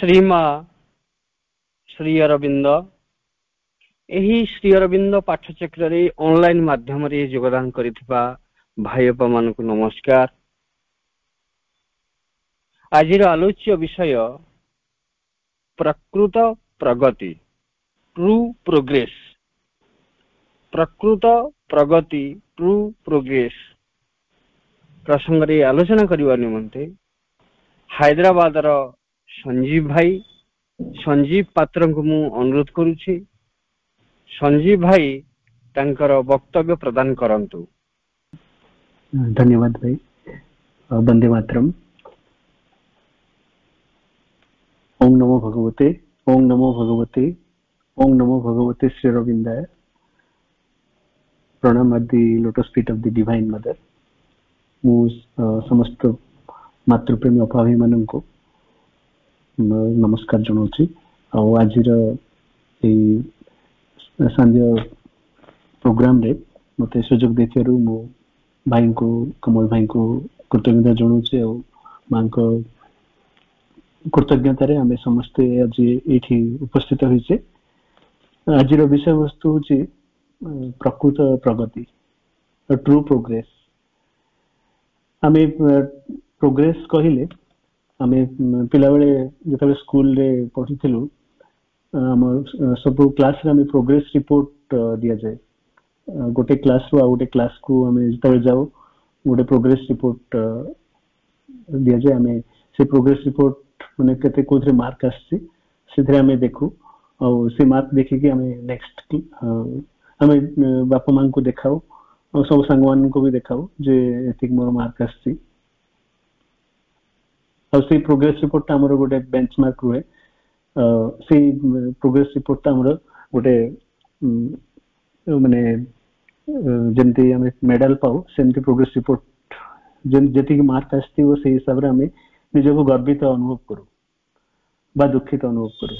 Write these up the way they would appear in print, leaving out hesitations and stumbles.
श्रीमा श्री अरविंद एही श्री अरविंद पाठचक्र रे ऑनलाइन माध्यम रे योगदान करिथिबा भाई बापा मानकु नमस्कार। आजिर आलोच्य विषय प्रकृत प्रगति ट्रू प्रोग्रेस। प्रकृत प्रगति ट्रू प्रोग्रेस प्रसंग रे आलोचना करबा निमंते हैदराबाद रो संजीव भाई संजीव पात्र को मु अनुरोध करुछि। संजीव भाई तांकर वक्तव्य प्रदान करंतु। धन्यवाद भाई। वंदे मातरम। ओम नमो भगवते, ओम नमो भगवते, ओम नमो भगवते श्री अरविंदाय। प्रणाम at the lotus feet of the divine mother. मु समस्त मातृप्रेमी अभावी माननको नमस्कार जनाऊँ। आज सांझ प्रोग्राम रे मते सुजोग देथियारु मो भाई को कमल भाई को कृतज्ञता जनाऊँ। मां को कृतज्ञता रे आमे समस्त आज एठी उपस्थित होइछे। आज विषय वस्तु होची प्रकृत प्रगति, ट्रू प्रोग्रेस। आमे प्रोग्रेस कहिले आमे पिला बेले जतबे स्कूल रे पढिथिलु सब क्लास रे हमें प्रोग्रेस रिपोर्ट दिया जाए। गोटे क्लास रो गोटे क्लास को हमें जतबे जाओ गोटे प्रोग्रेस रिपोर्ट दिया जाए। हमें से प्रोग्रेस रिपोर्ट माने केते कोथरे मार्क आछि सेथरे हमें देखु और से मार्क देखि कि हमें नेक्स्ट हमें बापा मां को देखाओ और सब संगवान को भी देखाओ जे एतिक मोर मार्क आछि। और से प्रोग्रेस रिपोर्ट हमर गोटे बेंचमार्क रुए। से प्रोग्रेस रिपोर्ट हमर गोटे माने जेंति हमें मेडल पाऊ सेंति प्रोग्रेस रिपोर्ट जेति मार्क आछि वो से हिसाब रे हमें निजको गर्वित अनुभव करू बा दुखित अनुभव करू।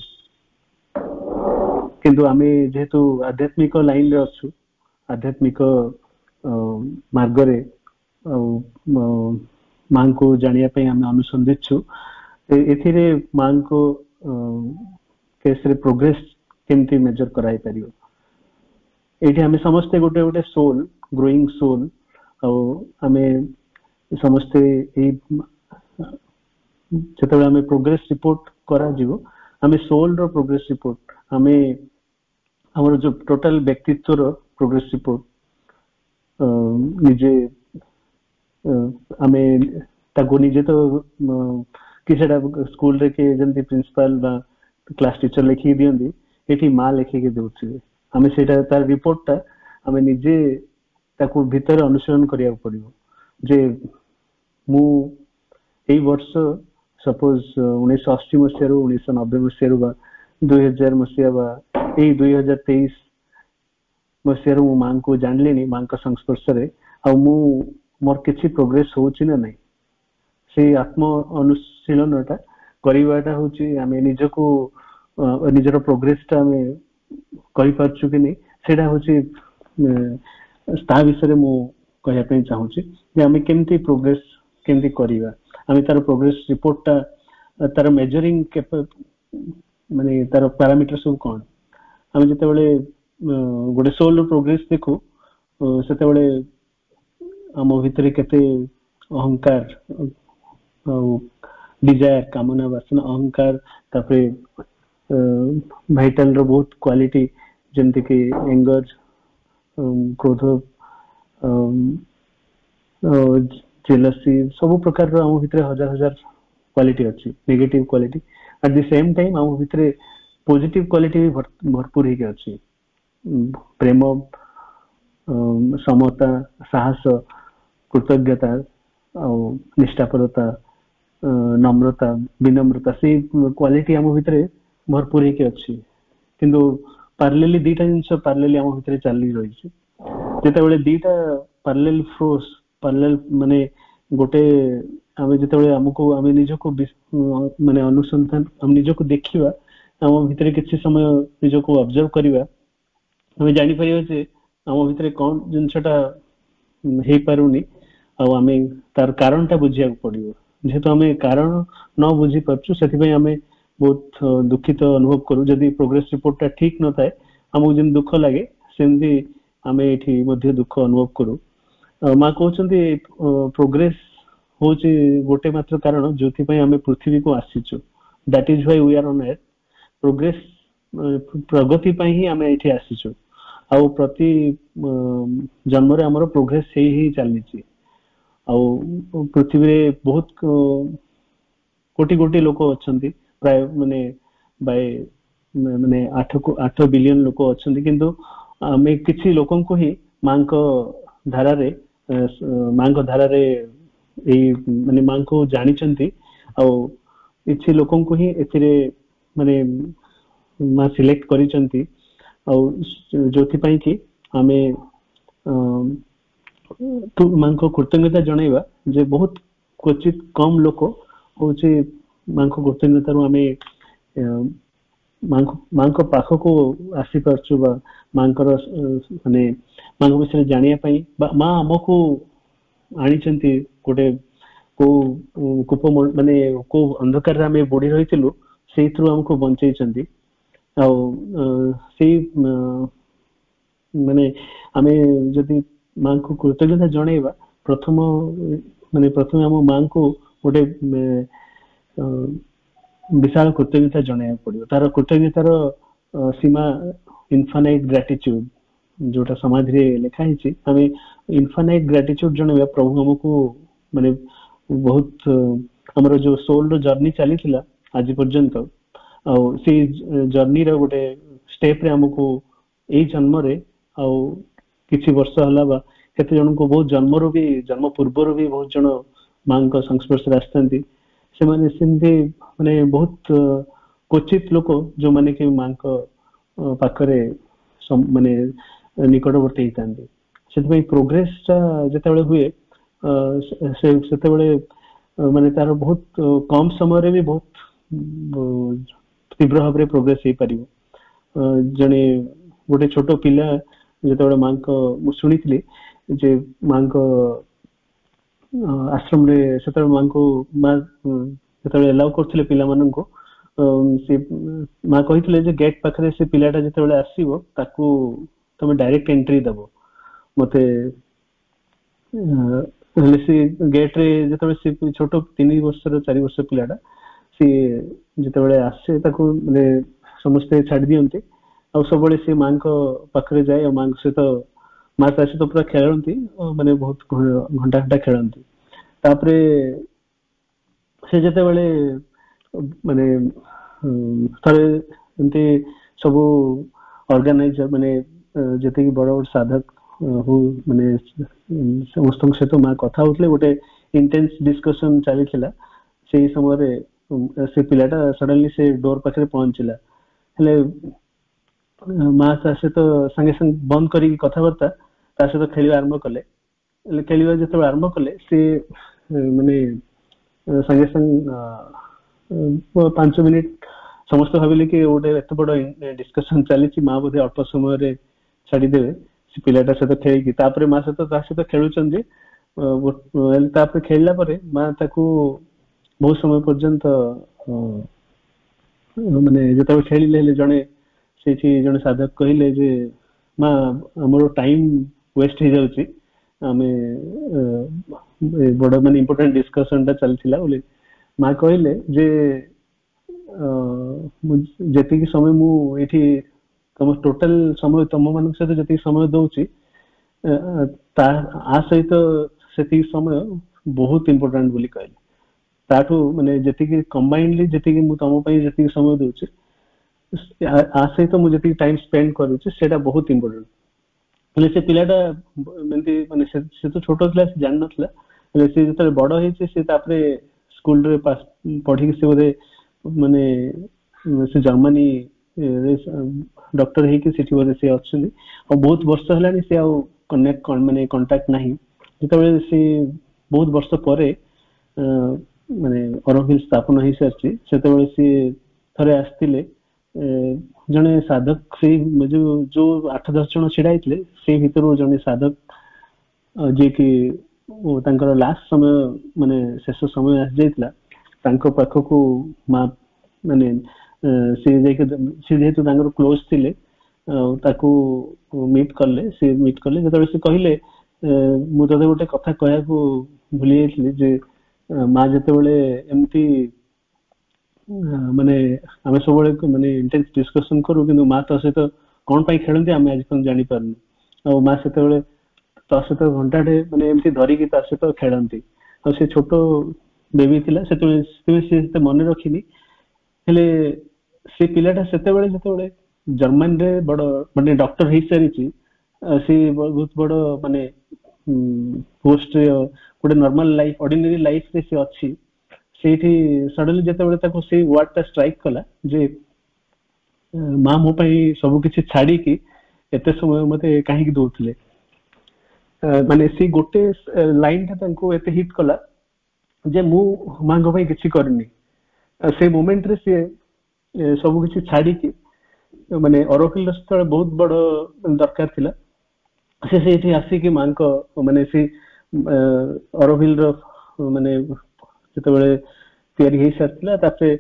किंतु हमें जेहेतु आध्यात्मिक लाइन रे अछु, आध्यात्मिक मार्ग रे मां को जानिया पे हमें अनुसंधित एथिरे मां को केस रे प्रोग्रेस केमती मेजर कराई परियो। एठी हमें समस्ते गोटे गोटे सोल, ग्रोइंग सोल और हमें समस्ते जतबे हमें प्रोग्रेस रिपोर्ट करा जीवो हमें सोल रो प्रोग्रेस रिपोर्ट हमें हमर जो टोटल व्यक्तित्व रो प्रोग्रेस रिपोर्ट निजे हमें ताको निजे तो किसेटा स्कूल रे के जंती प्रिंसिपल बा क्लास टीचर लिखि दियंदी एठी मा लिखि के दोछि। हमें सेटा तार रिपोर्ट ता हमें निजे ताको भीतर अनुसरण करिया पड़ियो जे मु एई वर्ष सपोज 1980 मसिया रो 1990 मसिया रो बा 2000 मसिया बा एई 2023 मसिया रो मां को जानलेनी मां का संस्पर्श रे आ मु मोर किछि प्रोग्रेस होछि ना नहीं से आत्म अनुशीलनटा करिवाटा होछि। हमें निजको निजरो प्रोग्रेसटा हमें करि पारछु कि नहीं सेटा होछि ता विषय मु कहया पे चाहूछि जे हमें केमती प्रोग्रेस केमती करिवा। हमें तार प्रोग्रेस रिपोर्टटा तार मेजरिंग माने तार पैरामीटर सब कोन हमें जते बेले गोटे सोल प्रोग्रेस देखो सेते बेले हम भितरे केते अहंकार डिजायर कामना वासना अहंकार तापरे वाइटल रो बहुत क्वालिटी जेंति कि एंगर क्रोध जेलसी सब प्रकार रो हम भितरे हजार हजार क्वालिटी अछि। Negative quality at the same time हम भितरे पॉजिटिव क्वालिटी भी भरपूर हे के अछि। प्रेम समता साहस कृतज्ञता और निष्ठापरता नम्रता विनम्रता से क्वालिटी हम भितरे भरपूर हे के अछि। किंतु पैरेलली दीटा जिंस पैरेलली हम भितरे चली रही छी जेते बेले दीटा पैरेलल फोर्स पैरेलल माने गोटे हमें जेते बेले हमको हमें निजको माने अनुसंधान हम निजको देखिबा हम भितरे किछि समय निजको ऑब्जर्व करिबा हमें जानि परियो जे हम भितरे कोन जिंसटा हे पारुनी आ हमें तार कारणटा बुझिया पड़ियो। जेहेतु हमें कारण न बुझी पारछु सेति हमें बहुत दुखित अनुभव करू जदि प्रोग्रेस रिपोर्ट टा ठीक न थाए हमको जेम दुख लागे सेमती आमे एठी मध्य दुख अनुभव करू माँ कहते प्रोग्रेस हूँ गोटे मात्र कारण जो आम पृथ्वी को आसीचु that is why we are on earth progress प्रगति ही आम ये आसीचु आ प्रति जन्म रे हमर प्रोग्रेस ही चली पृथ्वी रे बहुत कोटी कोटी लोक अच्छा प्राय माने बाय माने 8 बिलियन लोक अच्छा किंतु आम किसी लोक ही माँ धारा रे माने माँ को जानी किसी लोक ही एथिरे माने माँ सिलेक्ट करिसंती जोथि पई कि आमे तो माँ को कृतज्ञता जनइबा जे बहुत क्वचित कम लोक होची माँ को कृतज्ञता रु आमे माँ को पाख को आसी परछु बा माँ माने माँ को विषय जानिया पई माँ हमको आनिचंती गोटे को कूप माने को अंधकार आमे बुड़ी रहिथिलु सेई थ्रु हमको बंचैचंती माने आमे जदि माँ को कृतज्ञता जनइबा प्रथम माने प्रथम हम माँ को गोटे विशाल कृतज्ञता जनइबा पड़िबो तार कृतज्ञतार सीमा इनफाइनाइट ग्रेटिट्यूड जोटा समाधि रे लिखा हिची आमे इनफाइनाइट ग्रेटिट्यूड जनइबा प्रभु हमको माने बहुत हमर जो सोल रो जर्नी चली थिला आज पर्यंत से जर्नी रे गोटे स्टेप रे हमको ए जन्म रे किछि वर्ष हला बा केते जन को बहुत जन्म पूर्व रो भी बहुत जन मां को संस्पर्श रे आस्तंती से माने सिंधे माने बहुत क्वचित लोक जो माने कि मां को पाखरे माने निकटवर्ती हितांती से प्रोग्रेस जते बेले हुए सेते बेले माने तार बहुत कम समय रे भी बहुत तीव्र भाव में प्रोग्रेस हो पार जड़े गोटे छोट पिला जो माँ को शुणी जे माँ को आश्रम रे से माँ को माँ जो एलाउ करते पिला मानन को से माँ कही गेट पाखे से पिलाटा जो आसो ताकू तुम डायरेक्ट एंट्री दब मते गेट रे जो छोट 3 वर्ष 4 वर्ष पिलाटा सी जिते आसे ताको माने समस्ते छाड़ दियंती आ सब से माँ को पाखरे जाए माँ सहित माँ ता सहित पूरा खेलती माने बहुत घंटा घंटा खेलती तापरे से जते बेले माने थरे एंती सब ऑर्गेनाइजर माने जते कि बड़ बड़ साधक हो माने समस्त सहित माँ कथा होतले गोटे इंटेंस डिस्कशन चलीथिला से समय रे से पिलाटा सडनली से डोर पाखे पहुंचला हेले माँ ता सहित संगे संग बंद करी कथबार्ता ता सहित खेलिया आरंभ कले खेलिया जते आरंभ कले से माने संगे संग 5 मिनिट समस्त भाविले कि गोटे एत बड़ डिस्कशन चली माँ बोधे अल्प समय रे छाड़ी देवे से पिलाटा सहित खेली तापरे माँ सहित खेलुचन जे तापरे खेलला परे माँ ताकू बहुत समय पर्यंत माने जते खेलिले जने सेठी जने साधक कहिले जे माँ हमरो टाइम वेस्ट हो जाउची आमे बड़ माने इंपोर्टेंट डिस्कशन टा चलथिला बोले माँ कहिले जे जति कि समय मु एठी तम टोटल समय तम मान सहित जति समय दउची ता आ सहित सेति समय बहुत इंपोर्टेंट बोली कहले ताठू माने जति कि कंबाइनली जति कि मु तम पई जति समय दउची आ सहित मु जति टाइम स्पेंड करूची सेटा बहुत इंपोर्टेंट ले से पिलाटा मेंती माने से तो छोटो क्लास जान नथला ले से जते बड़ हेची से तापरे स्कूल रे पास पढी से बोले माने से जर्मनी डॉक्टर हे कि सेठी बोले से अछि और बहुत वर्ष हलानी से आ कनेक्ट माने कांटेक्ट नाही जते से बहुत वर्ष परे माने अरविंद स्थापना ही सरची सेते से थरे आस्तिले जने साधक से जो 8-10 जन छिड़ाइले से भीतर जने साधक जे कि तांकर लास्ट समय माने शेष समय आस जाइतला तांको पाखको माँ ମାନେ ସେ ଯେହେତୁ ତାଙ୍କର କ୍ଲୋଜ ଥିଲେ ତାକୁ ମିଟ୍ କଲେ ଯେତେବେଳେ ସେ କହିଲେ ମୁଁ ତତେ ଗୋଟେ କଥା କହିବାକୁ ଭୁଲି ଯାଇଥିଲି ଯେ ମା ଯେତେବେଳେ ଏମିତି ମାନେ ଆମେ ସବୁବେଳେ ମାନେ ଇଣ୍ଟେନ୍ସ ଡିସ୍କସନ କରୁ କିନ୍ତୁ ମା ତା ସହିତ କଣ ପାଇଁ ଖେଳନ୍ତି ଆମେ ଆଜି ପର୍ଯ୍ୟନ୍ତ ଜାଣିପାରୁନୁ। ଆଉ ମା ସେତେବେଳେ ତା ସହିତ ଘଣ୍ଟାଟେ ମାନେ ଏମିତି ଧରିକି ତା ସହିତ ଖେଳନ୍ତି। ଆଉ ସେ ଛୋଟ ବେବି ଥିଲା ସେତେବେଳେ ସେ ସେତେ ମନେ ରଖିନି, ହେଲେ ସେ ପିଲାଟା ଯେତେବେଳେ ଜର୍ମାନୀରେ ବଡ ମାନେ ଡକ୍ଟର ହେଇସାରିଛି, ସେ ବହୁତ ବଡ ମାନେ ପୋଷ୍ଟ ଗୋଟେ ନର୍ମାଲ ଲାଇଫ ଅର୍ଡିନାରୀ ଲାଇଫରେ ସେ ଅଛି। ସେଇଠି ସଡନଲି ଯେତେବେଳେ ତାକୁ ସେଇ ୱାର୍ଡ ଟା ଷ୍ଟ୍ରାଇକ୍ କଲା ଯେ ମା ମୋ ପାଇଁ ସବୁ କିଛି ଛାଡିକି ଏତେ ସମୟ ମତେ କାହିଁକି ଦଉଥିଲେ, ମାନେ ସେ ଗୋଟେ ଲାଇନ ଟା ତାଙ୍କୁ ଏତେ ହିଟ୍ କଲା ଯେ ମୁଁ ମାଙ୍କ ପାଇଁ କିଛି କରିନି। ସେଇ ମୋମେଣ୍ଟରେ ସିଏ ସବୁ କିଛି ଛାଡିକି ମାନେ ଅରୋଫିଲ ସେତେବେଳେ ବହୁତ ବଡ ଦରକାର ଥିଲା, ସେ ସେଇଠି ଆସିକି ମାଙ୍କ ମାନେ ସେ ଅରୋଭିଲ ର ମାନେ ଯେତେବେଳେ ତିଆରି ହେଇସାରିଥିଲା ତାପରେ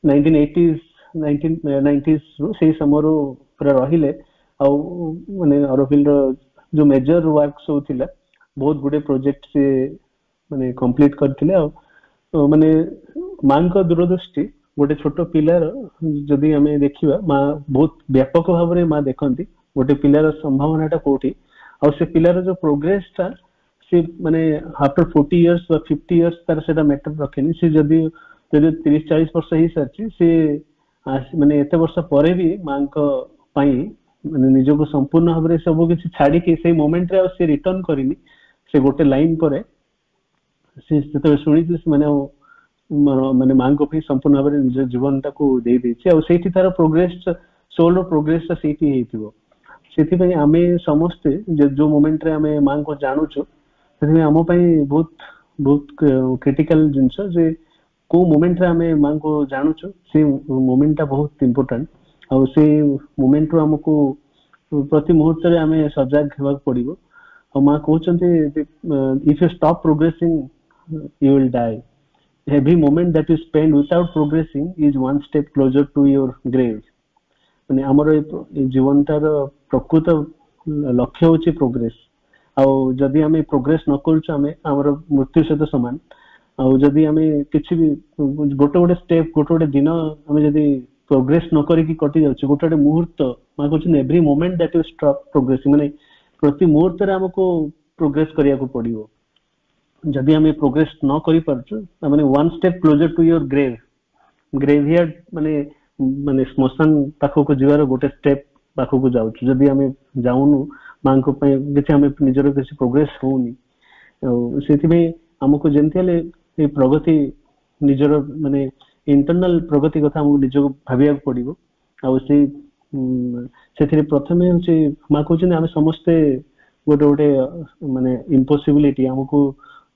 1980s ରୁ ସେଇ ସମୟରୁ ପୁରା ରହିଲେ। ଆଉ ମାନେ ଅରୋଭିଲ ର ଯୋଉ ମେଜର ୱାର୍କ ସବୁ ଥିଲା ବହୁତ ଗୁଡେ ପ୍ରୋଜେକ୍ଟ ସେ ମାନେ କମ୍ପ୍ଲିଟ କରିଥିଲେ। ଆଉ ମାନେ ମାଙ୍କ ଦୂରଦୃଷ୍ଟି ଗୋଟେ ଛୋଟ ପିଲାର ଯଦି ଆମେ ଦେଖିବା, ମା ବହୁତ ବ୍ୟାପକ ଭାବରେ ମା ଦେଖନ୍ତି ଗୋଟେ ପିଲାର ସମ୍ଭାବନା ଟା କୋଉଠି, ଆଉ ସେ ପିଲାର ଯୋଉ ପ୍ରୋଗ୍ରେସ ଟା ସେ ମାନେ ଆଫ୍ଟର 40 years ବା 50 years ତାର ସେଇଟା ମ୍ୟାଟର ରଖେନି। ସେ ଯଦି 30-40 ବର୍ଷ ହେଇସାରିଛି, ସେ ମାନେ ଏତେ ବର୍ଷ ପରେ ବି ମାଙ୍କ ପାଇଁ ମାନେ ନିଜକୁ ସମ୍ପୂର୍ଣ୍ଣ ଭାବରେ ସବୁ କିଛି ଛାଡିକି ସେଇ ମୋମେଣ୍ଟରେ ଆଉ ସେ ରିଟର୍ନ କରିନି। ସେ ଗୋଟେ ଲାଇନ ପରେ ସେ ଯେତେବେଳେ ଶୁଣିଛି ସେମାନେ ମାନେ ମାଙ୍କ ପାଇଁ ସମ୍ପୂର୍ଣ୍ଣ ଭାବରେ ନିଜ ଜୀବନଟାକୁ ଦେଇଦେଇଛି। ଆଉ ସେଇଠି ତାର ପ୍ରୋଗ୍ରେସ ସୋଲର ପ୍ରୋଗ୍ରେସ ସେଇଠି ହେଇଥିବ। ସେଥିପାଇଁ ଆମେ ସମସ୍ତେ ଯୋଉ ମୋମେଣ୍ଟରେ ଆମେ ମାଙ୍କୁ ଜାଣୁଛୁ, ସେଥିପାଇଁ ଆମ ପାଇଁ ବହୁତ ବହୁତ କ୍ରିଟିକାଲ ଜିନିଷ ଯେ କୋଉ ମୋମେଣ୍ଟରେ ଆମେ ମାଙ୍କୁ ଜାଣୁଛୁ, ସେ ମୋମେଣ୍ଟ ଟା ବହୁତ ଇମ୍ପୋର୍ଟାଣ୍ଟ। ଆଉ ସେଇ ମୋମେଣ୍ଟରୁ ଆମକୁ ପ୍ରତି ମୁହୂର୍ତ୍ତରେ ଆମେ ସଜାଗ ହେବାକୁ ପଡିବ। ଆଉ ମା କହୁଛନ୍ତି if you stop progressing you will die. Every moment that you spend without progressing is one step closer to your grave. ମାନେ ଆମର ଏଇ ଜୀବନଟାର ପ୍ରକୃତ ଲକ୍ଷ୍ୟ ହଉଛି ପ୍ରୋଗ୍ରେସ। ଆଉ ଯଦି ଆମେ ପ୍ରୋଗ୍ରେସ ନ କରୁଛୁ ଆମେ ଆମର ମୃତ୍ୟୁ ସହିତ ସମାନ। ଆଉ ଯଦି ଆମେ କିଛି ବି ଗୋଟେ ଷ୍ଟେପ ଗୋଟେ ଦିନ ଆମେ ଯଦି ପ୍ରୋଗ୍ରେସ ନ କରିକି କଟି ଯାଉଛି, ଗୋଟେ ମୁହୂର୍ତ୍ତ ମା କହୁଛନ୍ତି every moment that you stop progressing, ମାନେ ପ୍ରତି ମୁହୂର୍ତ୍ତରେ ଆମକୁ ପ୍ରୋଗ୍ରେସ କରିବାକୁ ପଡିବ। ଯଦି ଆମେ ପ୍ରୋଗ୍ରେସ ନ କରିପାରୁଛୁ ମାନେ one step closer to your graveyard ମାନେ ମାନେ ଶ୍ମଶାନ ପାଖକୁ ଯିବାର ଗୋଟେ ଷ୍ଟେପ ପାଖକୁ ଯାଉଛୁ। ଯଦି ଆମେ ଯାଉନୁ ମାଙ୍କ ପାଇଁ କିଛି ଆମେ ନିଜର କିଛି ପ୍ରୋଗ୍ରେସ ହଉନି। ଆଉ ସେଥିପାଇଁ ଆମକୁ ଯେମିତି ହେଲେ ଏଇ ପ୍ରଗତି ନିଜର ମାନେ ଇଣ୍ଟରନାଲ ପ୍ରଗତି କଥା ଆମକୁ ନିଜକୁ ଭାବିବାକୁ ପଡିବ। ଆଉ ସେଥିରେ ପ୍ରଥମେ ହଉଛି ମା କହୁଛନ୍ତି ଆମେ ସମସ୍ତେ ଗୋଟେ ମାନେ ଇମ୍ପସିବିଲିଟି, ଆମକୁ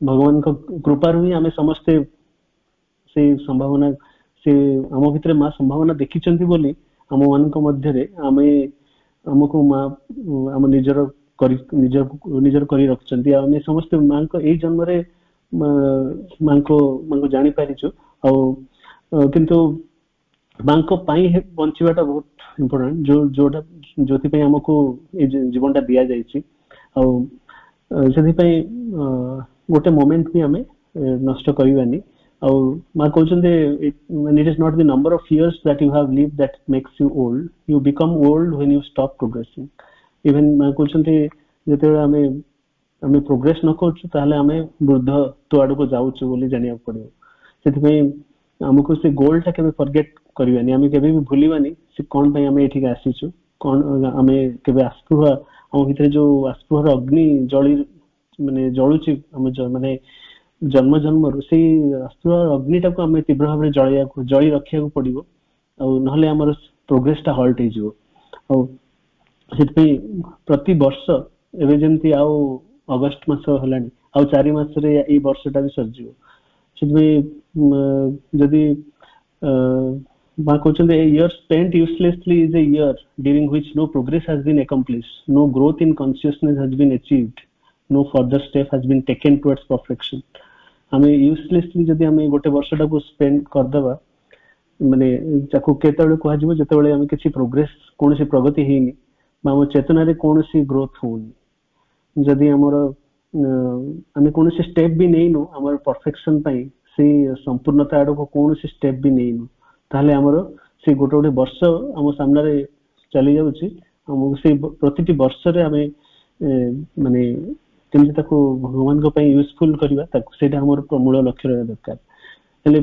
ଭଗବାନଙ୍କ କୃପାରୁ ହିଁ ଆମେ ସମସ୍ତେ ସେଇ ସମ୍ଭାବନା ସେ ଆମ ଭିତରେ ମା ସମ୍ଭାବନା ଦେଖିଛନ୍ତି ବୋଲି ଆମ ମାନଙ୍କ ମଧ୍ୟରେ ଆମକୁ ମା ଆମ ନିଜର କରି ରଖିଛନ୍ତି। ଆଉ ଆମେ ସମସ୍ତେ ମାଙ୍କ ଏଇ ଜନ୍ମରେ ମାଙ୍କୁ ଜାଣିପାରିଛୁ। ଆଉ କିନ୍ତୁ ମାଙ୍କ ପାଇଁ ବଞ୍ଚିବାଟା ବହୁତ ଇମ୍ପୋର୍ଟାଣ୍ଟ, ଯୋଉଥିପାଇଁ ଆମକୁ ଏଇ ଜୀବନଟା ଦିଆଯାଇଛି। ଆଉ ସେଥିପାଇଁ ଗୋଟେ ମୋମେଣ୍ଟ ବି ଆମେ ନଷ୍ଟ କରିବାନି। ଆଉ ମା କହୁଛନ୍ତି it is not the number of years that you have lived that makes you old, you become old when you stop progressing. Even ମା କହୁଛନ୍ତି ଯେତେବେଳେ ଆମେ ପ୍ରୋଗ୍ରେସ ନ କରୁଛୁ ତାହେଲେ ଆମେ ବୃଦ୍ଧତ୍ୱ ଆଡକୁ ଯାଉଛୁ ବୋଲି ଜାଣିବାକୁ ପଡିବ। ସେଥିପାଇଁ ଆମକୁ ସେ ଗୋଲ ଟା କେବେ ଫରଗେଟ କରିବାନି, ଆମେ କେବେ ବି ଭୁଲିବାନି ସେ କଣ ପାଇଁ ଆମେ ଏଠିକି ଆସିଛୁ, କଣ ଆମେ କେବେ ଆସ୍ପୃହା ଆମ ଭିତରେ ଯୋଉ ଆସ୍ପୃହାର ଅଗ୍ନି ଜଳୁଛି ମାନେ ଜନ୍ମ ଜନ୍ମରୁ, ସେଇ ଆସ୍ପୃହାର ଅଗ୍ନିଟାକୁ ଆମେ ତୀବ୍ର ଭାବରେ ଜଳି ରଖିବାକୁ ପଡିବ। ଆଉ ନହେଲେ ଆମର ପ୍ରୋଗ୍ରେସ ଟା ହଲ୍ଟ ହେଇଯିବ। ଆଉ ସେଥିପାଇଁ ପ୍ରତି ବର୍ଷ ଏବେ ଯେମିତି ଆଉ ଅଗଷ୍ଟ ମାସ ହେଲାଣି, ଆଉ 4 ମାସରେ ଏଇ ବର୍ଷଟା ବି ସରିଯିବ। ସେଥିପାଇଁ ଯଦି ମା କହୁଛନ୍ତି a year spent uselessly is a year during which no progress has been accomplished, no growth in consciousness has been achieved, no further step has been taken towards perfection. ଆମେ ୟୁଜଲେସଲି ଯଦି ଆମେ ଗୋଟେ ବର୍ଷଟାକୁ ସ୍ପେଣ୍ଡ କରିଦବା ମାନେ ତାକୁ କେତେବେଳେ କୁହାଯିବ ଯେତେବେଳେ ଆମେ କିଛି ପ୍ରୋଗ୍ରେସ କୌଣସି ପ୍ରଗତି ହେଇନି ବା ଆମ ଚେତନାରେ କୌଣସି ଗ୍ରୋଥ ହଉନି। ଯଦି ଆମର ଆମେ କୌଣସି ଷ୍ଟେପ ବି ନେଇନୁ ଆମର ପରଫେକ୍ସନ ପାଇଁ, ସେଇ ସମ୍ପୂର୍ଣ୍ଣତା ଆଡକୁ କୌଣସି ଷ୍ଟେପ ବି ନେଇନୁ, ତାହେଲେ ଆମର ସେ ଗୋଟେ ଗୋଟେ ବର୍ଷ ଆମ ସାମ୍ନାରେ ଚାଲି ଯାଉଛି, ଆମକୁ ସେଇ ପ୍ରତିଟି ବର୍ଷରେ ଆମେ ମାନେ କେମିତି ତାକୁ ଭଗବାନଙ୍କ ପାଇଁ ୟୁଜଫୁଲ କରିବା, ତାକୁ ସେଇଟା ଆମର ମୂଳ ଲକ୍ଷ୍ୟ ରହିବା ଦରକାର। ହେଲେ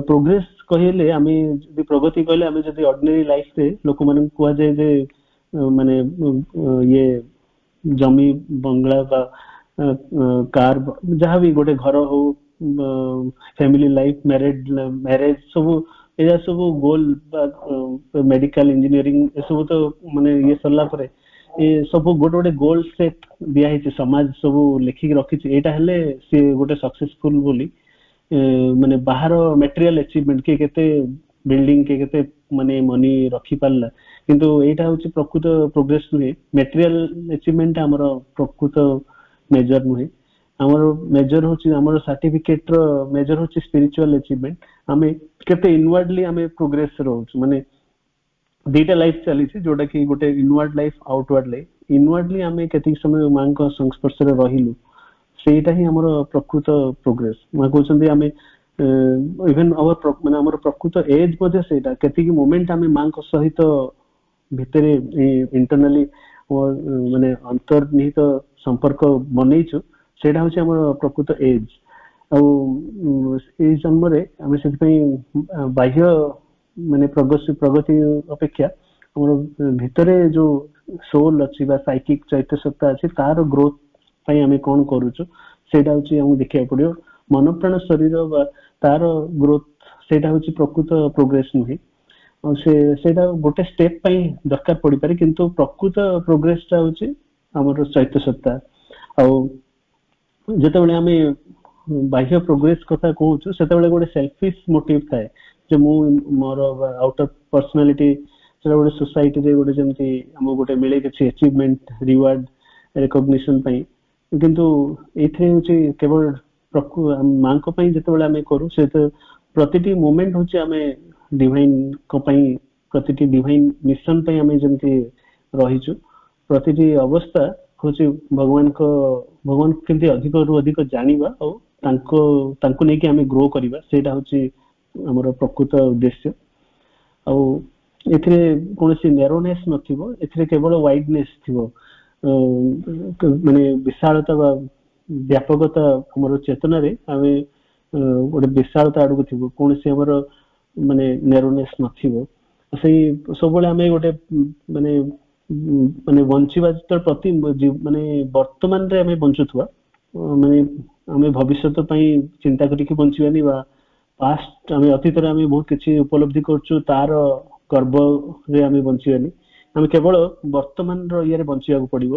ପ୍ରୋଗ୍ରେସ କହିଲେ ଆମେ ଯଦି ପ୍ରଗତି କହିଲେ ଆମେ ଯଦି ଅର୍ଡିନାରୀ ଲାଇଫରେ ଲୋକମାନଙ୍କୁ କୁହାଯାଏ ଯେ ମାନେ ଇଏ ଜମି ବଙ୍ଗଳା ବା କାର ଯାହାବି ଗୋଟେ ଘର ହଉ, ଫ୍ୟାମିଲି ଲାଇଫ, ମ୍ୟାରେଜ ସବୁ ଏଇଆ ସବୁ ଗୋଲ ବା ମେଡିକାଲ ଇଞ୍ଜିନିୟରିଂ ଏସବୁ ତ ମାନେ ଇଏ ସରିଲା ପରେ ଏ ସବୁ ଗୋଟେ ଗୋଟେ ଗୋଲ ସେଟ ଦିଆ ହେଇଛି, ସମାଜ ସବୁ ଲେଖିକି ରଖିଛି, ଏଇଟା ହେଲେ ସିଏ ଗୋଟେ ସକ୍ସେସଫୁଲ ବୋଲି। ମାନେ ବାହାର ମେଟେରିଆଲ ଆଚିଭମେଣ୍ଟ, କିଏ କେତେ ବିଲ୍ଡିଂ, କିଏ କେତେ ମାନେ ମନି ରଖି ପାରିଲା, କିନ୍ତୁ ଏଇଟା ହଉଛି ପ୍ରକୃତ ପ୍ରୋଗ୍ରେସ ନୁହେଁ। ମେଟେରିଆଲ ଆଚିଭମେଣ୍ଟ ଆମର ପ୍ରକୃତ ମେଜର ନୁହେଁ। ଆମର ମେଜର ହଉଛି, ଆମର ସାର୍ଟିଫିକେଟ ର ମେଜର ହଉଛି ସ୍ପିରିଚୁଆଲ ଆଚିଭମେଣ୍ଟ। ଆମେ କେତେ ଇନୱାର୍ଡଲି ଆମେ ପ୍ରୋଗ୍ରେସ ରହୁଛୁ, ମାନେ ଦିଟା ଲାଇଫ ଚାଲିଛି, ଯୋଉଟା କି ଗୋଟେ ଇନୱାର୍ଡ ଲାଇଫ, ଆଉଟୱାର୍ଡ ଲାଇଫ। ଇନୱାର୍ଡଲି ଆମେ କେତିକି ସମୟ ମାଙ୍କ ସଂସ୍ପର୍ଶରେ ରହିଲୁ, ସେଇଟା ହିଁ ଆମର ପ୍ରକୃତ ପ୍ରୋଗ୍ରେସ। ମା କହୁଛନ୍ତି ଆମେ ଇଭେନ ମାନେ ଆମର ପ୍ରକୃତ ଏଜ ମଧ୍ୟ ସେଇଟା, କେତିକି ମୋମେଣ୍ଟ ଆମେ ମାଙ୍କ ସହିତ ଭିତରେ ଇଣ୍ଟରନାଲି ମାନେ ଅନ୍ତର୍ନିହିତ ସମ୍ପର୍କ ବନେଇଛୁ, ସେଇଟା ହଉଛି ଆମର ପ୍ରକୃତ ଏଜ। ଆଉ ଏଇ ଜନ୍ମରେ ଆମେ ସେଥିପାଇଁ ବାହ୍ୟ ମାନେ ପ୍ରଗତି ଅପେକ୍ଷା ଆମର ଭିତରେ ଯୋଉ ସୋଲ ଅଛି ବା ସାଇକିକ ଚୈତ୍ୟ ସତ୍ତା ଅଛି, ତାର ଗ୍ରୋଥ ପାଇଁ ଆମେ କଣ କରୁଛୁ ସେଇଟା ହଉଛି ଆମକୁ ଦେଖିବାକୁ ପଡିବ। ମନ ପ୍ରାଣ ଶରୀର ବା ତାର ଗ୍ରୋଥ, ସେଇଟା ହଉଛି ପ୍ରକୃତ ପ୍ରୋଗ୍ରେସ ନୁହେଁ। ଆଉ ସେଇଟା ଗୋଟେ ଷ୍ଟେପ ପାଇଁ ଦରକାର ପଡିପାରେ, କିନ୍ତୁ ପ୍ରକୃତ ପ୍ରୋଗ୍ରେସ ଟା ହଉଛି ଆମର ଚୈତ୍ୟ ସତ୍ତା। ଆଉ ଯେତେବେଳେ ଆମେ ବାହ୍ୟ ପ୍ରୋଗ୍ରେସ କଥା କହୁଛୁ, ସେତେବେଳେ ଗୋଟେ ସେଲଫିଶ ମୋଟିଭ ଥାଏ ଯେ ମୁଁ ମୋର ଆଉଟ ଅଫ ପର୍ସନାଲିଟି, ସେଟା ଗୋଟେ ସୋସାଇଟିରେ ଗୋଟେ ଯେମିତି ଆମକୁ ଗୋଟେ ମିଳେ କିଛି ଆଚିଭମେଣ୍ଟ, ରିୱାର୍ଡ, ରେକଗ୍ନିସନ ପାଇଁ। କିନ୍ତୁ ଏଇଥିରେ ହଉଛି କେବଳ ମାଙ୍କ ପାଇଁ ଯେତେବେଳେ ଆମେ କରୁ, ସେ ପ୍ରତିଟି ମୋମେଣ୍ଟ ହଉଛି ଆମେ ଡିଭାଇନଙ୍କ ପାଇଁ, ପ୍ରତିଟି ଡିଭାଇନ ମିଶନ ପାଇଁ ଆମେ ଯେମିତି ରହିଛୁ, ପ୍ରତିଟି ଅବସ୍ଥା ହଉଛି ଭଗବାନ କେମିତି ଅଧିକରୁ ଅଧିକ ଜାଣିବା ଆଉ ତାଙ୍କୁ ନେଇକି ଆମେ ଗ୍ରୋ କରିବା, ସେଇଟା ହଉଛି ଆମର ପ୍ରକୃତ ଉଦ୍ଦେଶ୍ୟ। ଆଉ ଏଥିରେ କୌଣସି ନ୍ୟାରୋନେସ ନଥିବ, ଏଥିରେ କେବଳ ୱାଇଡନେସ ଥିବ, ମାନେ ବିଶାଳତା ବା ବ୍ୟାପକତା ଆମର ଚେତନାରେ ଆମେ ଗୋଟେ ବିଶାଳତା ଆଡକୁ ଥିବ, କୌଣସି ଆମର ମାନେ ନ୍ୟାରୋନେସ ନଥିବ। ସେଇ ସବୁବେଳେ ଆମେ ଗୋଟେ ମାନେ ବଞ୍ଚିବା ପ୍ରତି ମାନେ ବର୍ତ୍ତମାନରେ ଆମେ ବଞ୍ଚୁଥିବା, ମାନେ ଆମେ ଭବିଷ୍ୟତ ପାଇଁ ଚିନ୍ତା କରିକି ବଞ୍ଚିବାନି, ବା ପାଷ୍ଟ ଆମେ ଅତୀତରେ ଆମେ ବହୁତ କିଛି ଉପଲବ୍ଧି କରୁଛୁ ତାର ଗର୍ବରେ ଆମେ ବଞ୍ଚିବାନି। ଆମେ କେବଳ ବର୍ତ୍ତମାନର ଇଏରେ ବଞ୍ଚିବାକୁ ପଡିବ।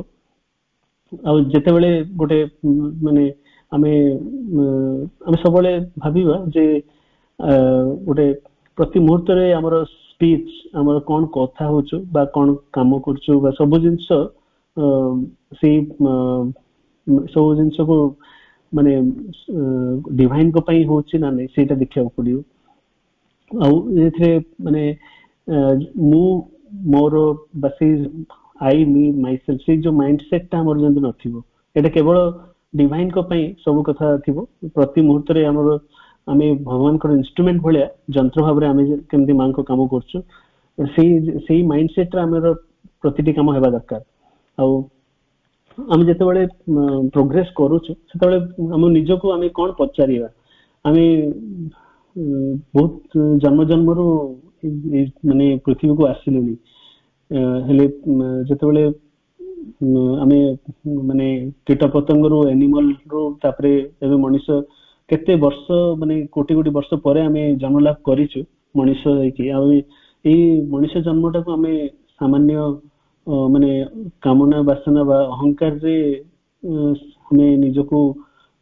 ଆଉ ଯେତେବେଳେ ଗୋଟେ ମାନେ ଆମେ ସବୁବେଳେ ଭାବିବା ଯେ ଗୋଟେ ପ୍ରତି ମୁହୂର୍ତ୍ତରେ ଆମର ସ୍ପିଚ, ଆମର କଣ କଥା ହଉଛୁ ବା କଣ କାମ କରୁଛୁ, ବା ସବୁ ଜିନିଷ ସେଇ ସବୁ ଜିନିଷକୁ ମାନେ ଡିଭାଇନଙ୍କ ପାଇଁ ହଉଛି ନା ନାଇଁ, ସେଇଟା ଦେଖିବାକୁ ପଡିବ। ଆଉ ଏଥିରେ ମାନେ ମୁଁ ମୋର ବା ସେଇ ଆଇ ମି ମାଇସେଲ୍ଫ, ସେଇ ଯୋଉ ମାଇଣ୍ଡ ସେଟ ଟା ଆମର ଯେମିତି ନଥିବ, ଏଇଟା କେବଳ ଡିଭାଇନଙ୍କ ପାଇଁ ସବୁ କଥା ଥିବ। ପ୍ରତି ମୁହୂର୍ତ୍ତରେ ଆମେ ଭଗବାନଙ୍କର ଇନଷ୍ଟ୍ରୁମେଣ୍ଟ ଭଳିଆ ଯନ୍ତ୍ର ଭାବରେ ଆମେ କେମିତି ମାଙ୍କ କାମ କରୁଛୁ, ସେଇ ମାଇଣ୍ଡ ସେଟରେ ଆମର ପ୍ରତିଟି କାମ ହେବା ଦରକାର। ଆଉ ଆମେ ଯେତେବେଳେ ପ୍ରୋଗ୍ରେସ କରୁଛୁ, ସେତେବେଳେ ଆମ ନିଜକୁ ଆମେ କଣ ପଚାରିବା, ଆମେ ବହୁତ ଜନ୍ମରୁ ମାନେ ପୃଥିବୀକୁ ଆସିଲୁଣି, ହେଲେ ଯେତେବେଳେ ଆମେ ମାନେ କୀଟ ପତଙ୍ଗରୁ, ଆନିମଲ ରୁ, ତାପରେ ଏବେ ମଣିଷ, କେତେ ବର୍ଷ ମାନେ କୋଟି କୋଟି ବର୍ଷ ପରେ ଆମେ ଜନ୍ମ ଲାଭ କରିଛୁ ମଣିଷ ହେଇକି। ଆଉ ଏଇ ମଣିଷ ଜନ୍ମଟାକୁ ଆମେ ସାମାନ୍ୟ ମାନେ କାମନା ବାସନା ବା ଅହଙ୍କାରରେ ଆମେ ନିଜକୁ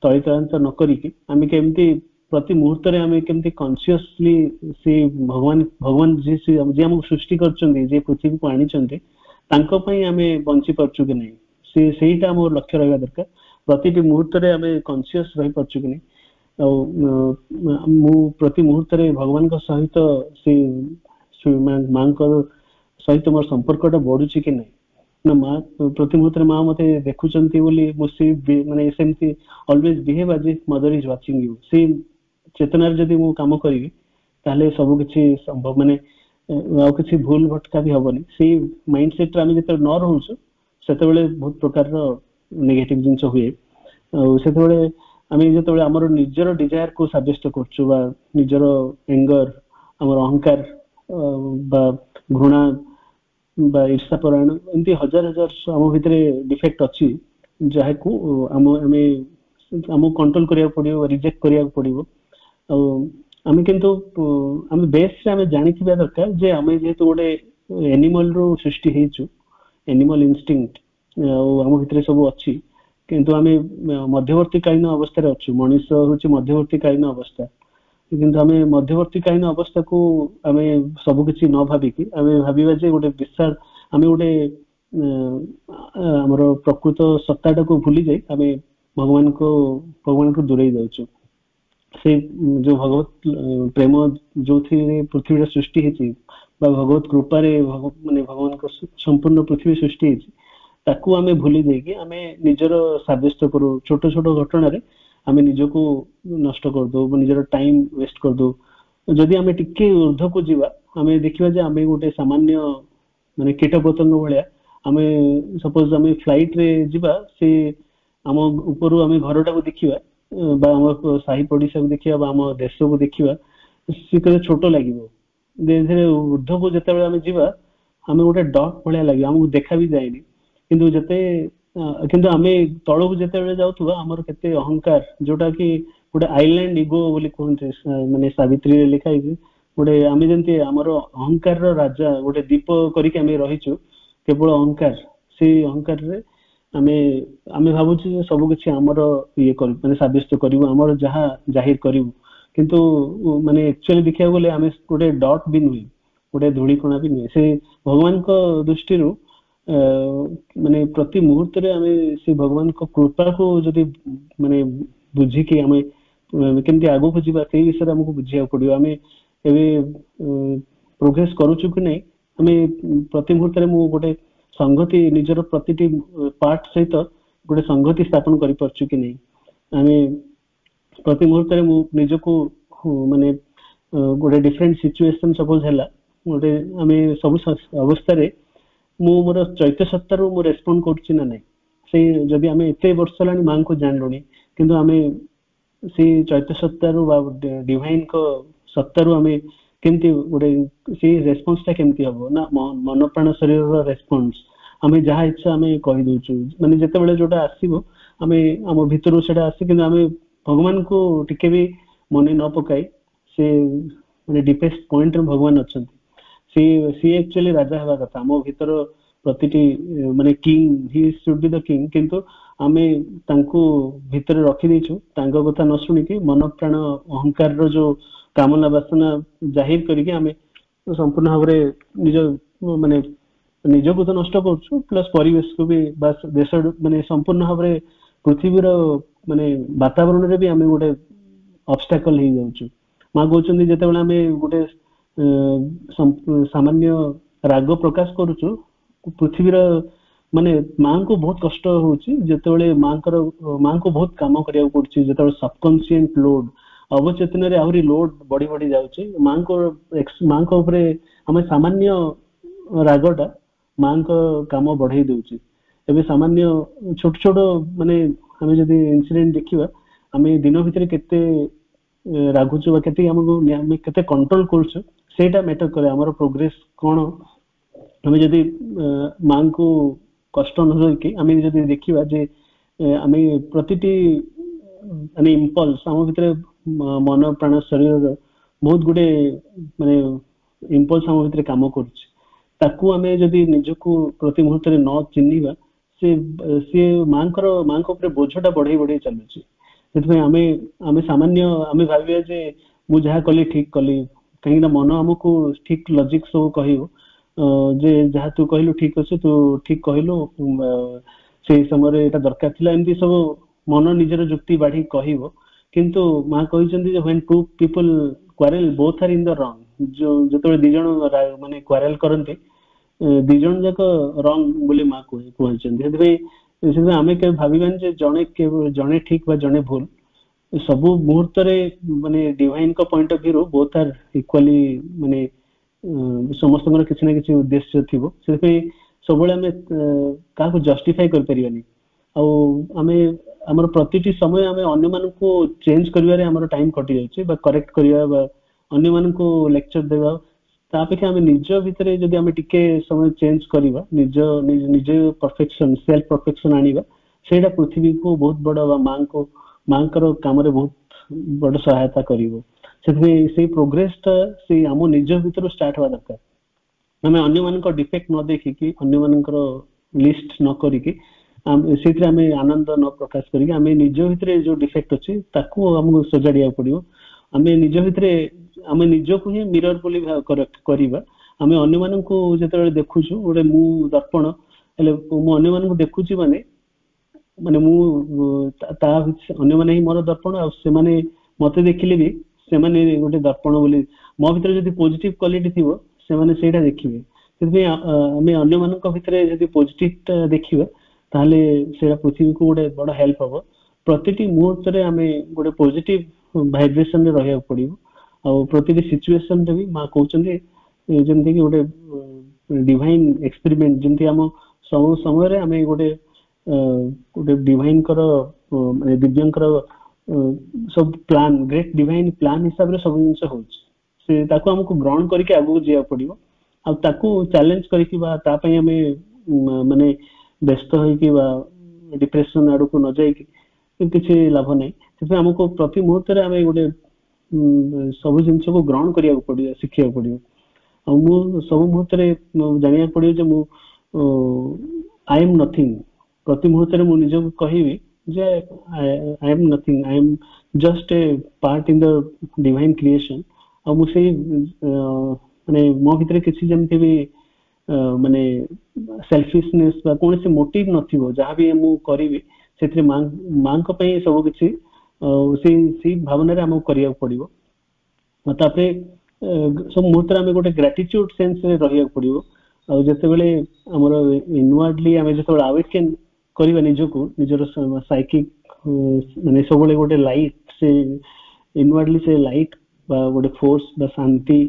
ତଳିତଳାନ୍ତ ନ କରିକି, ଆମେ କେମିତି ପ୍ରତି ମୁହୂର୍ତ୍ତରେ ଆମେ କେମିତି କନସିୟସଲି ସେ ଭଗବାନ ଯିଏ ଆମକୁ ସୃଷ୍ଟି କରିଛନ୍ତି, ଯିଏ ପୃଥିବୀକୁ ଆଣିଛନ୍ତି, ତାଙ୍କ ପାଇଁ ଆମେ ବଞ୍ଚି ପାରୁଛୁ କି ନାହିଁ, ସେଇଟା ଆମର ଲକ୍ଷ୍ୟ ରହିବା ଦରକାର। ପ୍ରତିଟି ମୁହୂର୍ତ୍ତରେ ଆମେ କନସିୟସ ରହିପାରୁଛୁ କି ନାହିଁ, ମୁଁ ପ୍ରତି ମୁହୂର୍ତ୍ତରେ ଭଗବାନଙ୍କ ସହିତ ସେ ମାଙ୍କ ସହିତ ମୋର ସମ୍ପର୍କଟା ବଢୁଛି କି ନାହିଁ ନା ମା ପ୍ରତି ମୁହୂର୍ତ୍ତରେ ମା ମତେ ଦେଖୁଛନ୍ତି ବୋଲି ମୁଁ ମାନେ ସେମିତି always behave as if mother is watching you ସେ ଚେତନାରେ ଯଦି ମୁଁ କାମ କରିବି ତାହେଲେ ସବୁ କିଛି ସମ୍ଭବ ମାନେ ଆଉ କିଛି ଭୁଲ ଭଟକା ବି ହବନି ସେଇ ମାଇଣ୍ଡ ସେଟରେ ଆମେ ଯେତେବେଳେ ନ ରହୁଛୁ ସେତେବେଳେ ବହୁତ ପ୍ରକାରର ନେଗେଟିଭ ଜିନିଷ ହୁଏ ଆଉ ସେତେବେଳେ ଆମେ ଯେତେବେଳେ ଆମର ନିଜର ଡିଜାୟାର କୁ ସାବ୍ୟସ୍ତ କରୁଛୁ ବା ନିଜର ଏଙ୍ଗର ଆମର ଅହଙ୍କାର ବା ଘୃଣା ବା ଈର୍ଷା ପରାୟଣ ଏମିତି ହଜାର ହଜାର ଆମ ଭିତରେ ଡିଫେକ୍ଟ ଅଛି ଯାହାକୁ ଆମେ ଆମକୁ କଣ୍ଟ୍ରୋଲ କରିବାକୁ ପଡିବ ରିଜେକ୍ଟ କରିବାକୁ ପଡିବ ଆଉ ଆମେ କିନ୍ତୁ ଆମେ ବେସରେ ଆମେ ଜାଣିଥିବା ଦରକାର ଯେ ଆମେ ଯେହେତୁ ଗୋଟେ ଏନିମଲ ରୁ ସୃଷ୍ଟି ହେଇଛୁ ଏନିମଲ ଇନଷ୍ଟିଙ୍କ୍ଟ ଆଉ ଆମ ଭିତରେ ସବୁ ଅଛି କିନ୍ତୁ ଆମେ ମଧ୍ୟବର୍ତ୍ତୀ କାଳୀନ ଅବସ୍ଥାରେ ଅଛୁ ମଣିଷ ହଉଛି ମଧ୍ୟବର୍ତ୍ତୀ କାଳୀନ ଅବସ୍ଥା କିନ୍ତୁ ଆମେ ମଧ୍ୟବର୍ତ୍ତୀ କାଳୀନ ଅବସ୍ଥାକୁ ଆମେ ସବୁ କିଛି ନ ଭାବିକି ଆମେ ଭାବିବା ଯେ ଗୋଟେ ବିଶାଳ ଆମେ ଗୋଟେ ଆମର ପ୍ରକୃତ ସତ୍ତାଟାକୁ ଭୁଲି ଯାଇ ଆମେ ଭଗବାନଙ୍କୁ ଦୂରେଇ ଯାଉଛୁ ସେ ଯୋଉ ଭଗବତ ପ୍ରେମ ଯୋଉଥିରେ ପୃଥିବୀର ସୃଷ୍ଟି ହେଇଛି ବା ଭଗବତ କୃପାରେ ମାନେ ଭଗବାନଙ୍କ ସମ୍ପୂର୍ଣ୍ଣ ପୃଥିବୀ ସୃଷ୍ଟି ହେଇଛି ତାକୁ ଆମେ ଭୁଲି ଦେଇକି ଆମେ ନିଜର ସାବ୍ୟସ୍ତ କରୁ ଛୋଟ ଛୋଟ ଘଟଣାରେ ଆମେ ନିଜକୁ ନଷ୍ଟ କରିଦଉ ନିଜର ଟାଇମ ୱେଷ୍ଟ କରିଦଉ ଯଦି ଆମେ ଟିକେ ଉର୍ଦ୍ଧ୍ୱକୁ ଯିବା ଆମେ ଦେଖିବା ଯେ ଆମେ ଗୋଟେ ସାମାନ୍ୟ ମାନେ କୀଟ ପତଙ୍ଗ ଭଳିଆ ଆମେ ସପୋଜ ଆମେ ଫ୍ଲାଇଟ ରେ ଯିବା ସେ ଆମ ଉପରୁ ଆମେ ଘରଟାକୁ ଦେଖିବା ବା ଆମ ସାହି ପଡିଶାକୁ ଦେଖିବା ବା ଆମ ଦେଶକୁ ଦେଖିବା ସେ କେତେ ଛୋଟ ଲାଗିବ ଉର୍ଦ୍ଧ୍ୱକୁ ଯେତେବେଳେ ଆମେ ଯିବା ଆମେ ଗୋଟେ ଡଟ୍ ଭଳିଆ ଲାଗିବ ଆମକୁ ଦେଖା ବି ଯାଏନି କିନ୍ତୁ ଆମେ ତଳକୁ ଯେତେବେଳେ ଯାଉଥିବା ଆମର କେତେ ଅହଙ୍କାର ଯୋଉଟା କି ଗୋଟେ ଆଇଲ୍ୟାଣ୍ଡ ଇଗୋ ବୋଲି କୁହନ୍ତି ମାନେ ସାବିତ୍ରୀରେ ଲେଖା ହେଇଛି ଗୋଟେ ଆମେ ଯେମିତି ଆମର ଅହଙ୍କାରର ରାଜା ଗୋଟେ ଦୀପ କରିକି ଆମେ ରହିଛୁ କେବଳ ଅହଙ୍କାର ସେଇ ଅହଙ୍କାରରେ ଆମେ ଭାବୁଛୁ ଯେ ସବୁ କିଛି ଆମର ମାନେ ସାବ୍ୟସ୍ତ କରିବୁ ଆମର ଯାହା ଜାହିର କରିବୁ କିନ୍ତୁ ମାନେ ଆକ୍ଚୁଆଲି ଦେଖିବାକୁ ଗଲେ ଆମେ ଗୋଟେ ଡଟ୍ ବି ନୁହେଁ ଗୋଟେ ଧୂଳିକଣା ବି ନୁହେଁ ସେ ଭଗବାନଙ୍କ ଦୃଷ୍ଟିରୁ ମାନେ ପ୍ରତି ମୁହୂର୍ତ୍ତରେ ଆମେ ସେ ଭଗବାନଙ୍କ କୃପାକୁ ଯଦି ମାନେ ବୁଝିକି ଆମେ କେମିତି ଆଗକୁ ଯିବା ସେଇ ବିଷୟରେ ଆମକୁ ବୁଝିବାକୁ ପଡିବ ଆମେ ଏବେ ପ୍ରୋଗ୍ରେସ କରୁଛୁ କି ନାହିଁ ଆମେ ପ୍ରତି ମୁହୂର୍ତ୍ତରେ ମୁଁ ଗୋଟେ ସଂଗତି ନିଜର ପ୍ରତିଟି ପାର୍ଟ ସହିତ ଗୋଟେ ସଂଗତି ସ୍ଥାପନ କରିପାରୁଛୁ କି ନାହିଁ ଆମେ ପ୍ରତି ମୁହୂର୍ତ୍ତରେ ମୁଁ ନିଜକୁ ମାନେ ଗୋଟେ ଡିଫରେଣ୍ଟ ସିଚୁଏସନ ସପୋଜ ହେଲା ଗୋଟେ ଆମେ ସବୁ ଅବସ୍ଥାରେ ମୁଁ ମୋର ଚୈତ୍ୟ ସତ୍ତାରୁ ମୁଁ ରେସ୍ପଣ୍ଡ କରୁଛି ନା ନାହିଁ ସେଇ ଯଦି ଆମେ ଏତେ ବର୍ଷ ହେଲାଣି ମାଙ୍କୁ ଜାଣିଲୁଣି କିନ୍ତୁ ଆମେ ସେଇ ଚୈତ୍ୟ ସତ୍ତାରୁ ବା ଡିଭାଇନଙ୍କ ସତ୍ତାରୁ ଆମେ କେମିତି ଗୋଟେ ସେଇ ରେସ୍ପନ୍ସ ଟା କେମିତି ହବ ନା ମନ ପ୍ରାଣ ଶରୀରର ରେସ୍ପନ୍ସ ଆମେ ଯାହା ଇଚ୍ଛା ଆମେ କହିଦଉଛୁ ମାନେ ଯେତେବେଳେ ଯୋଉଟା ଆସିବ ଆମେ ଆମ ଭିତରୁ ସେଟା ଆସେ କିନ୍ତୁ ଆମେ ଭଗବାନଙ୍କୁ ଟିକେ ବି ମନେ ନ ପକାଇ ସେ ମାନେ ଡିପେଷ୍ଟ ପଏଣ୍ଟରେ ଭଗବାନ ଅଛନ୍ତି ସିଏ ଆକ୍ଚୁଆଲି ରାଜା ହେବା କଥା ଆମ ଭିତର ପ୍ରତିଟି ମାନେ king Hi should be the king କିନ୍ତୁ ଆମେ ତାଙ୍କୁ ଭିତରେ ରଖିଦେଇଛୁ ତାଙ୍କ କଥା ନ ଶୁଣିକି ମନ ପ୍ରାଣ ଅହଙ୍କାରର ଯୋଉ କାମନା ବାସନା ଜାହିର କରିକି ଆମେ ସମ୍ପୂର୍ଣ୍ଣ ଭାବରେ ମାନେ ନିଜକୁ ତ ନଷ୍ଟ କରୁଛୁ ପ୍ଲସ ପରିବେଶକୁ ବି ବା ଦେଶ ମାନେ ସମ୍ପୂର୍ଣ୍ଣ ଭାବରେ ପୃଥିବୀର ମାନେ ବାତାବରଣରେ ବି ଆମେ ଗୋଟେ ଅବଷ୍ଟାକଲ ହେଇଯାଉଛୁ ମା କହୁଛନ୍ତି ଯେତେବେଳେ ଆମେ ଗୋଟେ ସାମାନ୍ୟ ରାଗ ପ୍ରକାଶ କରୁଛୁ ପୃଥିବୀର ମାନେ ମାଙ୍କୁ ବହୁତ କଷ୍ଟ ହଉଛି ଯେତେବେଳେ ମାଙ୍କୁ ବହୁତ କାମ କରିବାକୁ ପଡୁଛି ଯେତେବେଳେ ସବକନସିଏଣ୍ଟ ଲୋଡ ଅବଚେତନରେ ଆହୁରି ଲୋଡ ବଢି ବଢି ଯାଉଛି ମାଙ୍କ ଉପରେ ଆମେ ସାମାନ୍ୟ ରାଗଟା ମାଙ୍କ କାମ ବଢେଇ ଦଉଛି ଏବେ ସାମାନ୍ୟ ଛୋଟ ଛୋଟ ମାନେ ଆମେ ଯଦି ଇନସିଡେଣ୍ଟ ଦେଖିବା ଆମେ ଦିନ ଭିତରେ କେତେ ରାଗୁଛୁ ବା ଆମେ କେତେ କଣ୍ଟ୍ରୋଲ କରୁଛୁ ସେଇଟା ମ୍ୟାଟର କରେ ଆମର ପ୍ରୋଗ୍ରେସ କଣ ଆମେ ଯଦି ମାଙ୍କୁ କଷ୍ଟ ନ ଦେଇକି ଆମେ ଯଦି ଦେଖିବା ଯେ ଆମେ ପ୍ରତିଟି ମାନେ ଇମ୍ପଲ୍ସ ଆମ ଭିତରେ ମନ ପ୍ରାଣ ଶରୀରର ବହୁତ ଗୁଡେ ମାନେ ଇମ୍ପଲ୍ସ ଆମ ଭିତରେ କାମ କରୁଛି ତାକୁ ଆମେ ଯଦି ନିଜକୁ ପ୍ରତି ମୁହୂର୍ତ୍ତରେ ନ ଚିହ୍ନିବା ସିଏ ମାଙ୍କ ଉପରେ ବୋଝଟା ବଢେଇ ବଢେଇ ଚାଲୁଛି ସେଥିପାଇଁ ଆମେ ସାମାନ୍ୟ ଆମେ ଭାବିବା ଯେ ମୁଁ ଯାହା କଲି ଠିକ କଲି କାହିଁକିନା ମନ ଆମକୁ ଠିକ ଲଜିକ ସବୁ କହିବ ଯେ ଯାହା ତୁ କହିଲୁ ଠିକ ଅଛି ତୁ ଠିକ କହିଲୁ ସେଇ ସମୟରେ ଏଇଟା ଦରକାର ଥିଲା ଏମିତି ସବୁ ମନ ନିଜର ଯୁକ୍ତି ବାଢି କହିବ କିନ୍ତୁ ମା କହିଛନ୍ତି ଯେ when two people quarrel both are in the wrong, ଯେତେବେଳେ ଦି ଜଣ ମାନେ quarrel କରନ୍ତି ଦି ଜଣ ଯାକ ରଙ୍ଗ ବୋଲି ମା କହିଛନ୍ତି। ସେଥିପାଇଁ ଆମେ କେବେ ଭାବିବାନି ଯେ ଜଣେ ଠିକ ବା ଜଣେ ଭୁଲ। ସବୁ ମୁହୂର୍ତ୍ତରେ ମାନେ ଡିଭାଇନ ଙ୍କ point of view both R equally ମାନେ ସମସ୍ତଙ୍କର କିଛି ନା କିଛି ଉଦ୍ଦେଶ୍ୟ ଥିବ। ସେଥିପାଇଁ ସବୁବେଳେ ଆମେ କାହାକୁ ଜଷ୍ଟିଫାଇ କରିପାରିବାନି। ଆଉ ଆମେ ଆମର ପ୍ରତିଟି ସମୟ ଆମେ ଅନ୍ୟମାନଙ୍କୁ ଚେଞ୍ଜ କରିବାରେ ଆମର ଟାଇମ କଟି ଯାଉଛି ବା କରେକ୍ଟ କରିବା ବା ଅନ୍ୟମାନଙ୍କୁ ଲେକ୍ଚର ଦେବା, ତା ଅପେକ୍ଷା ଆମେ ନିଜ ଭିତରେ ଯଦି ଆମେ ଟିକେ ସମୟ ଚେଞ୍ଜ କରିବା, ନିଜ ପରଫେକ୍ସନ ସେଲ୍ଫ ପରଫେକ୍ସନ ଆଣିବା, ସେଇଟା ପୃଥିବୀକୁ ବହୁତ ବଡ ବା ମାଙ୍କର କାମରେ ବହୁତ ବଡ ସହାୟତା କରିବ। ସେଥିପାଇଁ ସେଇ ପ୍ରୋଗ୍ରେସଟା ସେଇ ଆମ ନିଜ ଭିତରୁ ଷ୍ଟାର୍ଟ ହବା ଦରକାର। ଆମେ ଅନ୍ୟମାନଙ୍କ ଡିଫେକ୍ଟ ନ ଦେଖିକି, ଅନ୍ୟମାନଙ୍କର ଲିଷ୍ଟ ନ କରିକି, ସେଇଥିରେ ଆମେ ଆନନ୍ଦ ନ ପ୍ରକାଶ କରିକି ଆମେ ନିଜ ଭିତରେ ଯୋଉ ଡିଫେକ୍ଟ ଅଛି ତାକୁ ଆମକୁ ସଜାଡିବାକୁ ପଡିବ। ଆମେ ନିଜ ଭିତରେ ଆମେ ନିଜକୁ ହିଁ ମିରର ବୋଲି କରିବା। ଆମେ ଅନ୍ୟମାନଙ୍କୁ ଯେତେବେଳେ ଦେଖୁଛୁ, ଗୋଟେ ମୁଁ ଦର୍ପଣ, ହେଲେ ମୁଁ ଅନ୍ୟମାନଙ୍କୁ ଦେଖୁଛି ମାନେ ମୁଁ ଅନ୍ୟମାନେ ହିଁ ମୋର ଦର୍ପଣ, ଆଉ ସେମାନେ ମତେ ଦେଖିଲେ ବି ସେମାନେ ଗୋଟେ ଦର୍ପଣ ବୋଲି। ମୋ ଭିତରେ ଯଦି ପଜିଟିଭ କ୍ୱାଲିଟି ଥିବ ସେମାନେ ସେଇଟା ଦେଖିବେ। ସେଥିପାଇଁ ଆମେ ଅନ୍ୟମାନଙ୍କ ଭିତରେ ଯଦି ପଜିଟିଭ ଟା ଦେଖିବା ତାହେଲେ ସେଇଟା ପୃଥିବୀକୁ ଗୋଟେ ବଡ ହେଲ୍ପ ହବ। ପ୍ରତିଟି ମୁହୂର୍ତ୍ତରେ ଆମେ ଗୋଟେ ପଜିଟିଭ ଭାଇବ୍ରେସନ ରେ ରହିବାକୁ ପଡିବ। ଆଉ ପ୍ରତିଟି ସିଚୁଏସନ ରେ ବି ମା କହୁଛନ୍ତି ଯେମିତି କି ଗୋଟେ ଡିଭାଇନ ଏକ୍ସପେରିମେଣ୍ଟ, ଯେମିତି ଆମ ସବୁ ସମୟରେ ଆମେ ଗୋଟେ ଡିଭାଇନଙ୍କର ମାନେ ଦିବ୍ୟଙ୍କର ସବୁ ପ୍ଲାନ, ଗ୍ରେଟ ଡିଭାଇନ ପ୍ଲାନ ହିସାବରେ ସବୁ ଜିନିଷ ହଉଛି। ସେ ତାକୁ ଆମକୁ ଗ୍ରହଣ କରିକି ଆଗକୁ ଯିବାକୁ ପଡିବ। ଆଉ ତାକୁ ଚ୍ୟାଲେଞ୍ଜ କରିକି ବା ତା ପାଇଁ ଆମେ ମାନେ ବ୍ୟସ୍ତ ହେଇକି ବା ଡିପ୍ରେସନ ଆଡକୁ ନ ଯାଇକି କିଛି ଲାଭ ନାହିଁ। ସେଥିପାଇଁ ଆମକୁ ପ୍ରତି ମୁହୂର୍ତ୍ତରେ ଆମେ ଗୋଟେ ସବୁ ଜିନିଷକୁ ଗ୍ରହଣ କରିବାକୁ ପଡିବ, ଶିଖିବାକୁ ପଡିବ। ଆଉ ମୁଁ ସବୁ ମୁହୂର୍ତ୍ତରେ ଜାଣିବାକୁ ପଡିବ ଯେ ମୁଁ ଆଇ ଏମ୍ ନଥିଙ୍ଗ। ପ୍ରତି ମୁହୂର୍ତ୍ତରେ ମୁଁ ନିଜକୁ କହିବି ଯେ I M Nothing, I M just a part in the divine creation. ଆଉ ମୁଁ ସେଇ ମାନେ ମୋ ଭିତରେ କିଛି ଯେମିତି ବି ମାନେ ସେଲଫିଶନେସ ବା କୌଣସି ମୋଟିଭ ନଥିବ, ଯାହାବି ମୁଁ କରିବି ସେଥିରେ ମାଙ୍କ ପାଇଁ ସବୁ କିଛି ସେଇ ଭାବନାରେ ଆମକୁ କରିବାକୁ ପଡିବ। ତାପରେ ସବୁ ମୁହୂର୍ତ୍ତରେ ଆମେ ଗୋଟେ ଗ୍ରାଟିଚ୍ୟୁଡ ସେନ୍ସରେ ରହିବାକୁ ପଡିବ। ଆଉ ଯେତେବେଳେ ଆମର ଇନୱାର୍ଡଲି ଆମେ ଯେତେବେଳେ ଆୱେକେନ୍ କରିବା ନିଜକୁ, ନିଜର ସାଇକିକ ମାନେ ସବୁବେଳେ ଗୋଟେ ଲାଇଟ, ସେ ଇନୱାର୍ଡଲି ସେ ଲାଇଟ ବା ଗୋଟେ ଫୋର୍ସ ବା ଶାନ୍ତି,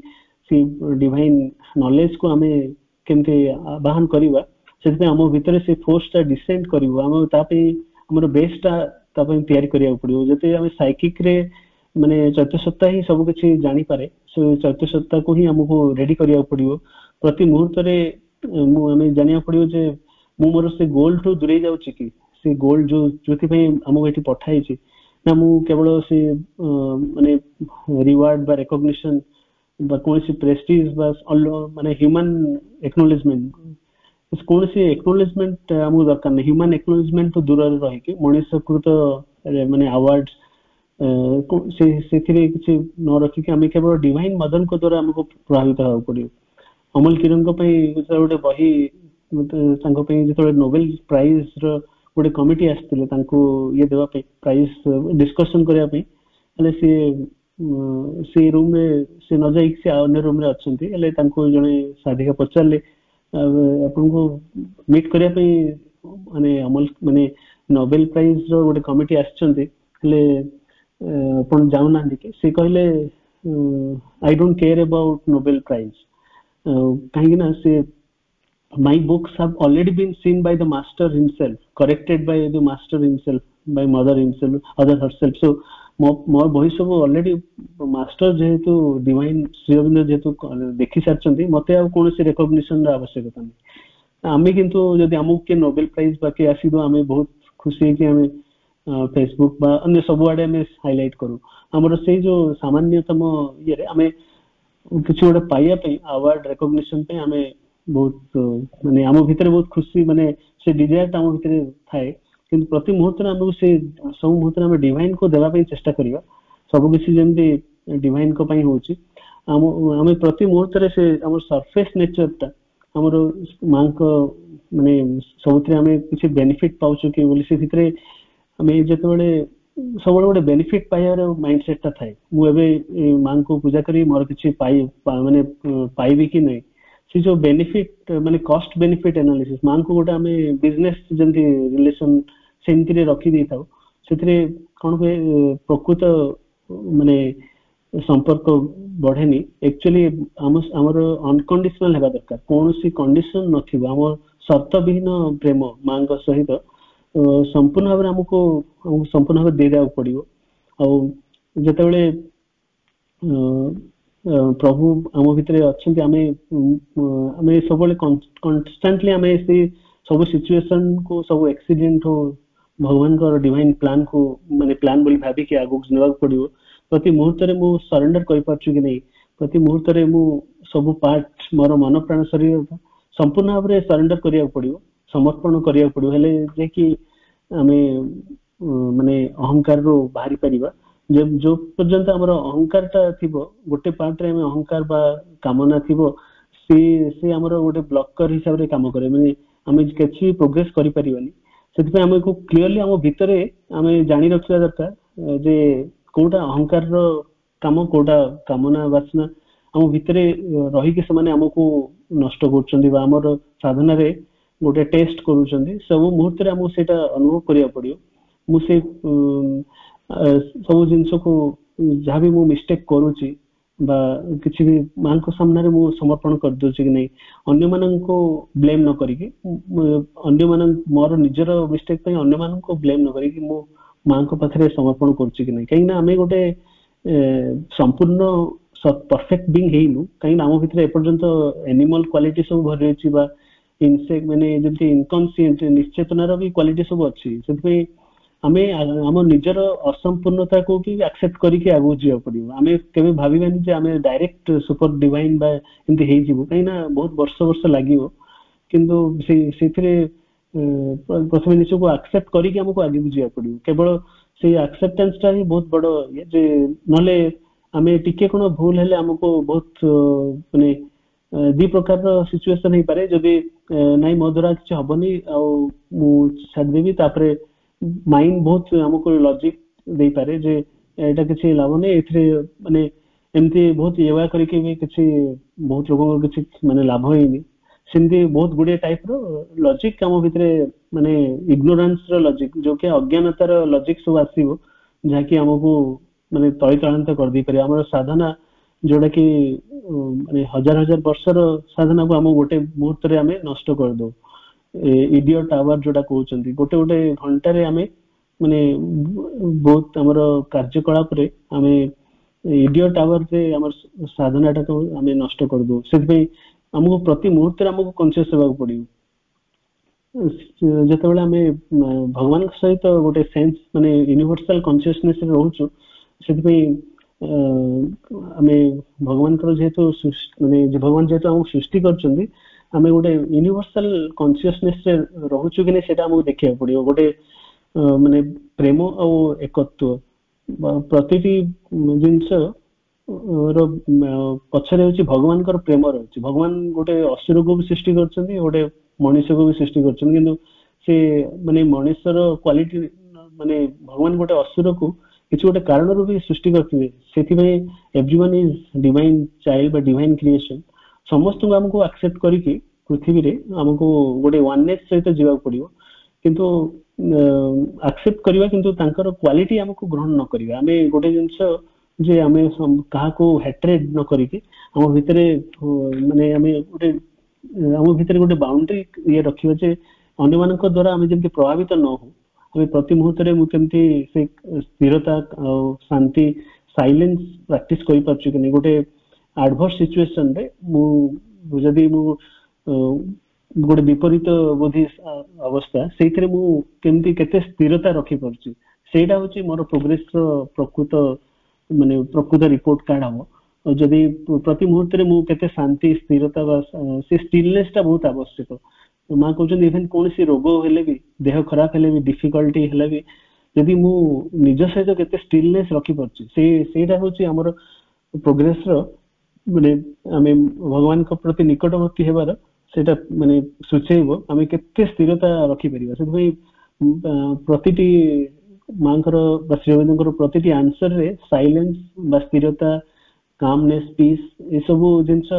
ସେ ଡିଭାଇନ ନଲେଜ କୁ ଆମେ କେମିତି ଆବାହନ କରିବା, ସେଥିପାଇଁ ଆମ ଭିତରେ ସେ ଫୋର୍ସ ଟା ଡିସେଣ୍ଡ କରିବ। ଆମେ ତା ପାଇଁ ଆମର ବେସ ଟା ତା ପାଇଁ ତିଆରି କରିବାକୁ ପଡିବ। ଯଦି ଆମେ ସାଇକିକ ରେ ମାନେ ଚୈତ୍ୟ ସତ୍ତା ହିଁ ସବୁ କିଛି ଜାଣିପାରେ, ସେ ଚୈତ୍ୟ ସତ୍ତାକୁ ହିଁ ଆମକୁ ରେଡି କରିବାକୁ ପଡିବ। ପ୍ରତି ମୁହୂର୍ତ୍ତରେ ଆମେ ଜାଣିବାକୁ ପଡିବ ଯେ ମୁଁ ମୋର ସେ ଗୋଲ ଠୁ ଦୂରେଇ ଯାଉଛି କି, ସେ ଗୋଲ ଯୋଉଥିପାଇଁ ଆମକୁ ଏଠି ପଠାଇଛି, ନା ମୁଁ କେବଳ ସେ ମାନେ ରିୱାର୍ଡ ବା ରେକଗ୍ନିସନ ବା କୌଣସି ପ୍ରେଷ୍ଟିଜ ବା ମାନେ ହ୍ୟୁମାନ ଏକ୍ନୋଲେଜମେଣ୍ଟ, କୌଣସି ଏକ୍ନୋଲେଜମେଣ୍ଟ ଆମକୁ ଦରକାର ନାହିଁ। ହ୍ୟୁମାନ ଏକ୍ନୋଲେଜମେଣ୍ଟ ଠୁ ଦୂରରେ ରହିକି ମଣିଷକୃତ ମାନେ ଆୱାର୍ଡ ସେଥିରେ କିଛି ନ ରଖିକି ଆମେ କେବଳ ଡିଭାଇନ ମଦରଙ୍କ ଦ୍ୱାରା ଆମକୁ ପ୍ରଭାବିତ ହେବାକୁ ପଡିବ। ଅମଲ କିରଣଙ୍କ ପାଇଁ ଯେତେବେଳେ ଗୋଟେ ବହି, ତାଙ୍କ ପାଇଁ ଯେତେବେଳେ ନୋବେଲ ପ୍ରାଇଜ ର ଗୋଟେ କମିଟି ଆସିଥିଲେ ତାଙ୍କୁ ଦେବା ପାଇଁ, ପ୍ରାଇଜ ଡିସ୍କସନ କରିବା ପାଇଁ, ହେଲେ ସେ ରୁମ ରେ ସେ ନ ଯାଇକି ସେ ଅନ୍ୟ ରୁମ ରେ ଅଛନ୍ତି। ହେଲେ ତାଙ୍କୁ ଜଣେ ସାଧିକା ପଚାରିଲେ ଆପଣଙ୍କୁ ମିଟ୍ କରିବା ପାଇଁ ମାନେ ନୋବେଲ ପ୍ରାଇଜ ର ଗୋଟେ କମିଟି ଆସିଛନ୍ତି, ହେଲେ ଆପଣ ଯାଉନାହାନ୍ତି କି? ସେ କହିଲେ I don't care about Nobel prize. କାହିଁକି ନା ସେ my books have already been seen by the master himself, corrected by the master himself, by mother himself, other herself. So ମୋ ବହି ସବୁ ଅଲରେଡି ମାଷ୍ଟର ଯେହେତୁ ଡିଭାଇନ ଶ୍ରୀ ଅରବିନ୍ଦ ଯେହେତୁ ଦେଖି ସାରିଛନ୍ତି, ମତେ ଆଉ କୌଣସି ରେକଗ୍ନିସନ ର ଆବଶ୍ୟକତା ନାହିଁ। ଆମେ କିନ୍ତୁ ଯଦି ଆମକୁ କିଏ ନୋବେଲ ପ୍ରାଇଜ ବାକି ଆସିବ, ଆମେ ବହୁତ ଖୁସି ହେଇକି ଆମେ ଫେସବୁକ ବା ଅନ୍ୟ ସବୁଆଡେ ଆମେ ହାଇଲାଇଟ କରୁ। ଆମର ସେଇ ଯୋଉ ସାମାନ୍ୟତମ ଇଏରେ ଆମେ କିଛି ଗୋଟେ ପାଇବା ପାଇଁ, ଆୱାର୍ଡ ରେକଗ୍ନିସନ ପାଇଁ ଆମେ ବହୁତ ମାନେ ଆମ ଭିତରେ ବହୁତ ଖୁସି, ମାନେ ସେ ଡିଜାୟାର ଟା ଆମ ଭିତରେ ଥାଏ। କିନ୍ତୁ ପ୍ରତି ମୁହୂର୍ତ୍ତରେ ଆମକୁ ସେ ସବୁ ମୁହୂର୍ତ୍ତରେ ଆମେ ଡିଭାଇନ କୁ ଦେବା ପାଇଁ ଚେଷ୍ଟା କରିବା। ସବୁ କିଛି ଯେମିତି ଡିଭାଇନ ଙ୍କ ପାଇଁ ହଉଛି, ଆମେ ପ୍ରତି ମୁହୂର୍ତ୍ତରେ ସେ ଆମର ସରଫେସ ନେଚର ଟା ଆମର ମାଙ୍କ ମାନେ ସବୁଥିରେ ଆମେ କିଛି ବେନିଫିଟ ପାଉଛୁ କି ବୋଲି, ସେ ଭିତରେ ଆମେ ଯେତେବେଳେ ସବୁବେଳେ ଗୋଟେ ବେନିଫିଟ ପାଇବାର ମାଇଣ୍ଡ ଟା ଥାଏ। ମୁଁ ଏବେ ମାଙ୍କୁ ପୂଜା କରି ମୋର କିଛି ମାନେ ପାଇବି କି ନାହିଁ, ସେ ଯୋଉ ବେନିଫିଟ ମାନେ କଷ୍ଟ ବେନିଫିଟ ଆନାଲିସିସ୍, ମାଙ୍କୁ ଗୋଟେ ଆମେ ବିଜନେସ ଯେମିତି ରିଲେସନ ସେମିତିରେ ରଖିଦେଇଥାଉ। ସେଥିରେ କଣ ହୁଏ, ପ୍ରକୃତ ମାନେ ସମ୍ପର୍କ ବଢେନି। ଆକ୍ଚୁଆଲି ଆମର ଅନକଣ୍ଡିସନାଲ ହେବା ଦରକାର, କୌଣସି କଣ୍ଡିସନ ନଥିବ, ଆମ ସର୍ତ୍ତ ବିହୀନ ପ୍ରେମ ମାଙ୍କ ସହିତ ସମ୍ପୂର୍ଣ୍ଣ ଭାବରେ ଆମକୁ ସମ୍ପୂର୍ଣ୍ଣ ଭାବରେ ଦେଇଦେବାକୁ ପଡିବ। ଆଉ ଯେତେବେଳେ ପ୍ରଭୁ ଆମ ଭିତରେ ଅଛନ୍ତି, ଆମେ ସବୁବେଳେ କନଷ୍ଟାଣ୍ଟଲି ଆମେ ସେ ସବୁ ସିଚୁଏସନ କୁ, ସବୁ ଆକ୍ସିଡେଣ୍ଟ ହଉ, ଭଗବାନଙ୍କର ଡିଭାଇନ ପ୍ଲାନ କୁ ମାନେ ପ୍ଲାନ ବୋଲି ଭାବିକି ଆଗକୁ ନେବାକୁ ପଡିବ। ପ୍ରତି ମୁହୂର୍ତ୍ତରେ ମୁଁ ସରେଣ୍ଡର କରିପାରୁଛୁ କି ନାହିଁ, ପ୍ରତି ମୁହୂର୍ତ୍ତରେ ମୁଁ ସବୁ ପାର୍ଟ, ମୋର ମନ ପ୍ରାଣ ଶରୀର ସମ୍ପୂର୍ଣ୍ଣ ଭାବରେ ସରେଣ୍ଡର କରିବାକୁ ପଡିବ, ସମର୍ପଣ କରିବାକୁ ପଡିବ। ହେଲେ ଯାଇକି ଆମେ ମାନେ ଅହଙ୍କାରରୁ ବାହାରି ପାରିବା। ଯୋଉ ପର୍ଯ୍ୟନ୍ତ ଆମର ଅହଙ୍କାର ଟା ଥିବ, ଗୋଟେ ପାର୍ଟରେ ଆମେ ଅହଙ୍କାର ବା କାମନା ଥିବ, ସେ ଆମର ଗୋଟେ ବ୍ଲକର ହିସାବରେ କାମ କରେ, ମାନେ ଆମେ କିଛି ପ୍ରୋଗ୍ରେସ କରିପାରିବାନି। ସେଥିପାଇଁ ଆମକୁ କ୍ଲିୟରଲି ଆମ ଭିତରେ ଆମେ ଜାଣି ରଖିବା ଦରକାର ଯେ କୋଉଟା ଅହଙ୍କାରର କାମ, କୋଉଟା କାମନା ବାସନା ଆମ ଭିତରେ ରହିକି ସେମାନେ ଆମକୁ ନଷ୍ଟ କରୁଛନ୍ତି ବା ଆମର ସାଧନାରେ ଗୋଟେ ଟେଷ୍ଟ କରୁଛନ୍ତି। ସବୁ ମୁହୂର୍ତ୍ତରେ ଆମକୁ ସେଇଟା ଅନୁଭବ କରିବାକୁ ପଡିବ। ମୁଁ ସେ ସବୁ ଜିନିଷକୁ ଯାହାବି ମୁଁ ମିଷ୍ଟେକ୍ କରୁଛି ବା କିଛି ବି ମାଙ୍କ ସାମ୍ନାରେ ମୁଁ ସମର୍ପଣ କରିଦଉଛି କି ନାହିଁ, ଅନ୍ୟମାନଙ୍କୁ ବ୍ଲେମ ନ କରିକି, ମୋର ନିଜର ମିଷ୍ଟେକ୍ ପାଇଁ ଅନ୍ୟମାନଙ୍କୁ ବ୍ଲେମ ନ କରିକି ମୁଁ ମାଙ୍କ ପାଖରେ ସମର୍ପଣ କରୁଛି କି ନାହିଁ। କାହିଁକି ନା ଆମେ ଗୋଟେ ସମ୍ପୂର୍ଣ୍ଣ ପରଫେକ୍ଟ ବିଙ୍ଗ ହେଇନୁ, କାହିଁକି ନା ଆମ ଭିତରେ ଏପର୍ଯ୍ୟନ୍ତ ଏନିମାଲ କ୍ୱାଲିଟି ସବୁ ଭରି ରହିଛି ବା ଇନସେକ୍ଟ ମାନେ ଯେମିତି ଇନକନସିଏଣ୍ଟ ନିଶ୍ଚେତନାର ବି କ୍ୱାଲିଟି ସବୁ ଅଛି। ସେଥିପାଇଁ ଆମେ ଆମ ନିଜର ଅସମ୍ପୂର୍ଣ୍ଣତାକୁ ବି ଆକ୍ସେପ୍ଟ କରିକି ଆଗକୁ ଯିବାକୁ ପଡିବ। ଆମେ କେବେ ଭାବିବାନି ଯେ ଆମେ ଡାଇରେକ୍ଟ ସୁପର ଡିଭାଇନ ବା ଏମିତି ହେଇଯିବୁ, କାହିଁକି ନା ବହୁତ ବର୍ଷ ବର୍ଷ ଲାଗିବ। କିନ୍ତୁ ସେଇଥିରେ ପ୍ରଥମେ ନିଜକୁ ଆକ୍ସେପ୍ଟ କରିକି ଆମକୁ ଆଗକୁ ଯିବାକୁ ପଡିବ। କେବଳ ସେଇ ଆକ୍ସେପ୍ଟାନ୍ସ ଟା ହିଁ ବହୁତ ବଡ ଇଏ, ଯେ ନହେଲେ ଆମେ ଟିକେ କଣ ଭୁଲ ହେଲେ ଆମକୁ ବହୁତ ମାନେ ଦି ପ୍ରକାରର ସିଚୁଏସନ ହେଇପାରେ। ଯଦି ନାଇଁ ମୋ ଦ୍ଵାରା କିଛି ହବନି ଆଉ ମୁଁ ଛାଡିଦେବି, ତାପରେ ମାଇଣ୍ଡ ବହୁତ ଆମକୁ ଲଜିକ ଦେଇପାରେ ଯେ ଏଇଟା କିଛି ଲାଭ ନାହିଁ, ଏଥିରେ ମାନେ ଏମିତି ବହୁତ ଏବା କରିକି ବି କିଛି ବହୁତ ଲୋକଙ୍କର କିଛି ମାନେ ଲାଭ ହେଇନି। ସେମିତି ବହୁତ ଗୁଡିଏ ଟାଇପ ର ଲଜିକ ଆମ ଭିତରେ, ମାନେ ଇଗ୍ନୋରାନ୍ସ ର ଲଜିକ, ଯୋଉକି ଅଜ୍ଞାନତାର ଲଜିକ ସବୁ ଆସିବ, ଯାହାକି ଆମକୁ ମାନେ ତଳିତଳାନ୍ତ କରିଦେଇପାରିବ। ଆମର ସାଧନା ଯୋଉଟା କି ମାନେ ହଜାର ହଜାର ବର୍ଷର ସାଧନାକୁ ଆମ ଗୋଟେ ମୁହୂର୍ତ୍ତରେ ଆମେ ନଷ୍ଟ କରିଦଉ। ଇଡିଅଟ ଆୱାର ଯୋଉଟା କହୁଛନ୍ତି, ଗୋଟେ ଗୋଟେ ଘଣ୍ଟାରେ ଆମେ ମାନେ ବହୁତ ଆମର କାର୍ଯ୍ୟକଳାପରେ ଆମେ ଇଡିଅଟ ଆୱାରରେ ଆମର ସାଧନାଟାକୁ ଆମେ ନଷ୍ଟ କରିଦଉ। ସେଥିପାଇଁ ଆମକୁ ପ୍ରତି ମୁହୂର୍ତ୍ତରେ ଆମକୁ କନସିୟସ ହେବାକୁ ପଡିବ। ଯେତେବେଳେ ଆମେ ଭଗବାନଙ୍କ ସହିତ ଗୋଟେ ସେନ୍ସ ମାନେ ୟୁନିଭର୍ସାଲ କନସିୟସନେସ ରେ ରହୁଛୁ, ସେଥିପାଇଁ ଆମେ ଭଗବାନଙ୍କର ଯେହେତୁ ମାନେ ଭଗବାନ ଯେହେତୁ ଆମକୁ ସୃଷ୍ଟି କରିଛନ୍ତି, ଆମେ ଗୋଟେ ୟୁନିଭର୍ସାଲ କନସିୟସନେସ ରେ ରହୁଛୁ କି ନାହିଁ ସେଇଟା ଆମକୁ ଦେଖିବାକୁ ପଡିବ। ଗୋଟେ ମାନେ ପ୍ରେମ ଆଉ ଏକତ୍ଵ, ପ୍ରତିଟି ଜିନିଷ ର ପଛରେ ହଉଛି ଭଗବାନଙ୍କର ପ୍ରେମ ରହିଛି। ଭଗବାନ ଗୋଟେ ଅସୁରକୁ ବି ସୃଷ୍ଟି କରିଛନ୍ତି, ଗୋଟେ ମଣିଷକୁ ବି ସୃଷ୍ଟି କରିଛନ୍ତି, କିନ୍ତୁ ସେ ମାନେ ମଣିଷର କ୍ୱାଲିଟି ମାନେ ଭଗବାନ ଗୋଟେ ଅସୁରକୁ କିଛି ଗୋଟେ କାରଣରୁ ବି ସୃଷ୍ଟି କରିଥିବେ। ସେଥିପାଇଁ ଏଭ୍ରିୱାନ ଇଜ ଡିଭାଇନ ଚାଇଲ୍ଡ ବା ଡିଭାଇନ କ୍ରିଏସନ। ସମସ୍ତଙ୍କୁ ଆମକୁ ଆକ୍ସେପ୍ଟ କରିକି ପୃଥିବୀରେ ଆମକୁ ଗୋଟେ ୱାନନେସ ସହିତ ଯିବାକୁ ପଡିବ। କିନ୍ତୁ ଆକ୍ସେପ୍ଟ କରିବା, କିନ୍ତୁ ତାଙ୍କର କ୍ୱାଲିଟି ଆମକୁ ଗ୍ରହଣ ନ କରିବା। ଆମେ ଗୋଟେ ଜିନିଷ ଯେ ଆମେ କାହାକୁ ହେଟ୍ରେଡ ନ କରିକି ଆମ ଭିତରେ ମାନେ ଆମେ ଗୋଟେ ଆମ ଭିତରେ ଗୋଟେ ବାଉଣ୍ଡ୍ରି ଇଏ ରଖିବା ଯେ ଅନ୍ୟମାନଙ୍କ ଦ୍ଵାରା ଆମେ ଯେମିତି ପ୍ରଭାବିତ ନ ହଉ। ଆମେ ପ୍ରତି ମୁହୂର୍ତ୍ତରେ ମୁଁ କେମିତି ସେ ସ୍ଥିରତା ଆଉ ଶାନ୍ତି ସାଇଲେନ୍ସ ପ୍ରାକ୍ଟିସ କରିପାରୁଛୁ କି ନାହିଁ। ଗୋଟେ ଆଡଭର୍ସ ସିଚୁଏସନ ରେ ଯଦି ମୁଁ ଗୋଟେ ବିପରୀତ ବୋଧି ଅବସ୍ଥା, ସେଇଥିରେ ମୁଁ କେମିତି କେତେ ସ୍ଥିରତା ରଖିପାରୁଛି, ସେଇଟା ହଉଛି ମୋର ପ୍ରୋଗ୍ରେସର ପ୍ରକୃତ ରିପୋର୍ଟ କାର୍ଡ ହବ। ଯଦି ପ୍ରତି ମୁହୂର୍ତ୍ତରେ ମୁଁ କେତେ ଶାନ୍ତି ସ୍ଥିରତା ବା ସେ ଷ୍ଟିଲନେସ ଟା ବହୁତ ଆବଶ୍ୟକ। ମା କହୁଛନ୍ତି ଇଭେନ କୌଣସି ରୋଗ ହେଲେ ବି, ଦେହ ଖରାପ ହେଲେ ବି, ଡିଫିକଲ୍ଟି ହେଲେ ବି, ଯଦି ମୁଁ ନିଜ ସହିତ କେତେ ଷ୍ଟିଲନେସ ରଖିପାରୁଛି, ସେଇଟା ହଉଛି ଆମର ପ୍ରୋଗ୍ରେସର ମାନେ ଆମେ ଭଗବାନଙ୍କ ପ୍ରତି ନିକଟବର୍ତ୍ତୀ ହେବାର ସେଇଟା ମାନେ ସୂଚେଇବ ଆମେ କେତେ ସ୍ଥିରତା ରଖିପାରିବା। ସେଥିପାଇଁ ପ୍ରତିଟି ମାଙ୍କର ବା ଶ୍ରୀ ଅରବିନ୍ଦଙ୍କର ପ୍ରତିଟି ଆନ୍ସର ରେ ସାଇଲେନ୍ସ ବା ସ୍ଥିରତା, କାମନେସ୍, ପିସ୍ ଏସବୁ ଜିନିଷ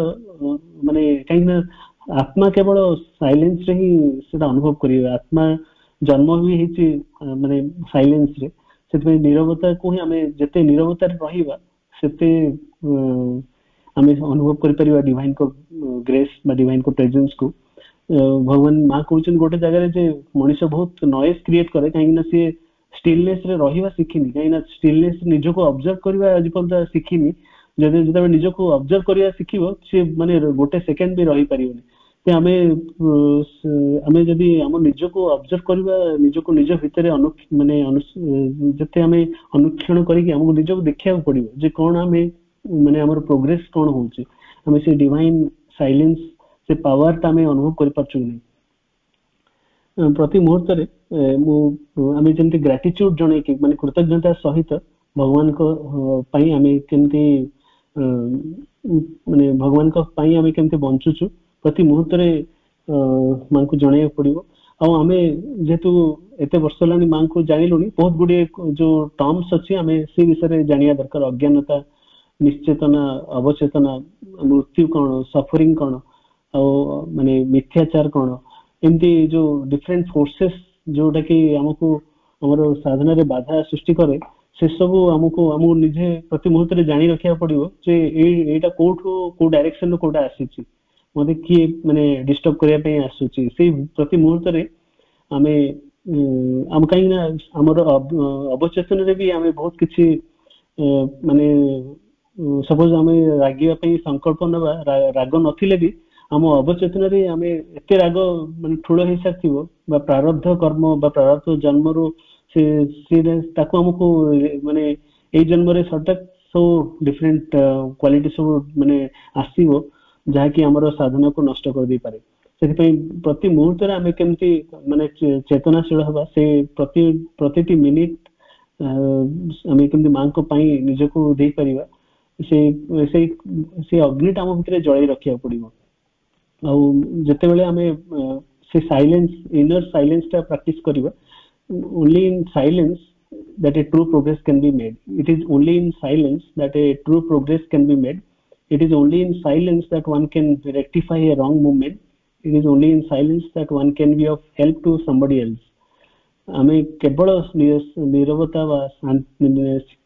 ମାନେ କାହିଁକି ନା ଆତ୍ମା କେବଳ ସାଇଲେନ୍ସ ରେ ହିଁ ସେଟା ଅନୁଭବ କରିବ। ଆତ୍ମା ଜନ୍ମ ବି ହେଇଛି ମାନେ ସାଇଲେନ୍ସ ରେ, ସେଥିପାଇଁ ନିରବତାକୁ ହିଁ ଆମେ ଯେତେ ନିରବତାରେ ରହିବା ସେତେ ଆମେ ଅନୁଭବ କରିପାରିବା ଡିଭାଇନ କ ଗ୍ରେସ୍ ବା ଡିଭାଇନ କ ପ୍ରେଜେନ୍ସ କୁ। ଭଗବାନ ମା କହୁଛନ୍ତି ଗୋଟେ ଜାଗାରେ ଯେ ମଣିଷ ବହୁତ ନଏଜ କ୍ରିଏଟ କରେ କାହିଁକି ନା ସିଏ ଷ୍ଟିଲନେସ ରେ ରହିବା ଶିଖିନି, କାହିଁକି ନା ଷ୍ଟିଲନେସ ନିଜକୁ ଅବଜର୍ଭ କରିବା ଆଜି ପର୍ଯ୍ୟନ୍ତ ଶିଖିନି। ଯଦି ଯେତେବେଳେ ନିଜକୁ ଅବଜର୍ଭ କରିବା ଶିଖିବ ସିଏ ମାନେ ଗୋଟେ ସେକେଣ୍ଡ ବି ରହିପାରିବନି। ଆମେ ଯଦି ଆମ ନିଜକୁ ଅବଜର୍ଭ କରିବା, ନିଜକୁ ନିଜ ଭିତରେ ମାନେ ଯେତେ ଆମେ ଅନୁକ୍ଷଣ କରିକି ଆମକୁ ନିଜକୁ ଦେଖିବାକୁ ପଡିବ ଯେ କଣ ଆମେ ମାନେ ଆମର ପ୍ରୋଗ୍ରେସ କଣ ହଉଛି, ଆମେ ସେ ଡିଭାଇନ ସାଇଲେନ୍ସ ସେ ପାୱାର ଟା ଆମେ ଅନୁଭବ କରିପାରୁଛୁ କି ନାହିଁ। ପ୍ରତି ମୁହୂର୍ତ୍ତରେ ଆମେ ଯେମିତି ଗ୍ରାଟିଚ୍ୟୁଡ ଜଣେଇକି ମାନେ କୃତଜ୍ଞତା ସହିତ ଭଗବାନଙ୍କ ପାଇଁ ଆମେ କେମିତି ମାନେ ଭଗବାନଙ୍କ ପାଇଁ ଆମେ କେମିତି ବଞ୍ଚୁଛୁ ପ୍ରତି ମୁହୂର୍ତ୍ତରେ ମାଙ୍କୁ ଜଣେଇବାକୁ ପଡିବ। ଆଉ ଆମେ ଯେହେତୁ ଏତେ ବର୍ଷ ହେଲାଣି ମାଙ୍କୁ ଜାଣିଲୁଣି, ବହୁତ ଗୁଡିଏ ଯୋଉ ଟର୍ମସ ଅଛି ଆମେ ସେ ବିଷୟରେ ଜାଣିବା ଦରକାର। ଅଜ୍ଞାନତା, ନିଶ୍ଚେତନା, ଅବଚେତନା, ମୃତ୍ୟୁ କଣ, ସଫରିଂ କଣ, ଆଉ ମାନେ ମିଥ୍ୟାଚାର କଣ, ଏମିତି ଯୋଉ ଡିଫରେଣ୍ଟ ଫୋର୍ସେସ ଯୋଉଟା କି ଆମକୁ ଆମର ସାଧନାରେ ବାଧା ସୃଷ୍ଟି କରେ, ସେ ସବୁ ଆମକୁ ନିଜେ ପ୍ରତି ମୁହୂର୍ତ୍ତରେ ଜାଣି ରଖିବାକୁ ପଡିବ ଯେ ଏଇଟା କୋଉଠୁ କୋଉ ଡାଇରେକ୍ସନ ରୁ କୋଉଟା ଆସିଛି, ମତେ କିଏ ମାନେ ଡିଷ୍ଟର୍ବ କରିବା ପାଇଁ ଆସୁଛି। ସେଇ ପ୍ରତି ମୁହୂର୍ତ୍ତରେ ଆମେ କାହିଁକି ନା ଆମର ଅବଚେତନରେ ବି ଆମେ ବହୁତ କିଛି ମାନେ ସପୋଜ ଆମେ ରାଗିବା ପାଇଁ ସଂକଳ୍ପ ନେବା, ରାଗ ନଥିଲେ ବି ଆମ ଅବଚେତନରେ ଆମେ ଏତେ ରାଗ ମାନେ ଠୁଳ ହେଇସାରିଥିବ ବା ପ୍ରାରବ୍ଧ କର୍ମ ବା ପ୍ରାରବ୍ଧ ଜନ୍ମରୁ ତାକୁ ଆମକୁ ମାନେ ଏଇ ଜନ୍ମରେ ହଠାତ୍ ସବୁ ଡିଫରେଣ୍ଟ କ୍ୱାଲିଟି ସବୁ ମାନେ ଆସିବ ଯାହାକି ଆମର ସାଧନାକୁ ନଷ୍ଟ କରିଦେଇପାରେ। ସେଥିପାଇଁ ପ୍ରତି ମୁହୂର୍ତ୍ତରେ ଆମେ କେମିତି ମାନେ ଚେତନାଶୀଳ ହବା, ସେ ପ୍ରତିଟି ମିନିଟ ଆମେ କେମିତି ମାଙ୍କ ପାଇଁ ନିଜକୁ ଦେଇପାରିବା, ସେ ଅଗ୍ନିଟା ଆମ ଭିତରେ ଜଳେଇ ରଖିବାକୁ ପଡିବ। ଆଉ ଯେତେବେଳେ ଆମେ ସେ ସାଇଲେନ୍ସ, ଇନର ସାଇଲେନ୍ସ ଟା ପ୍ରାକ୍ଟିସ କରିବା, only in silence that a true progress can be made. It is only in silence that a true progress can be made. It is only in silence that one can rectify a wrong movement. It is only in silence that one can be of help to somebody else. ଆମେ କେବଳ ନିରବତା ବା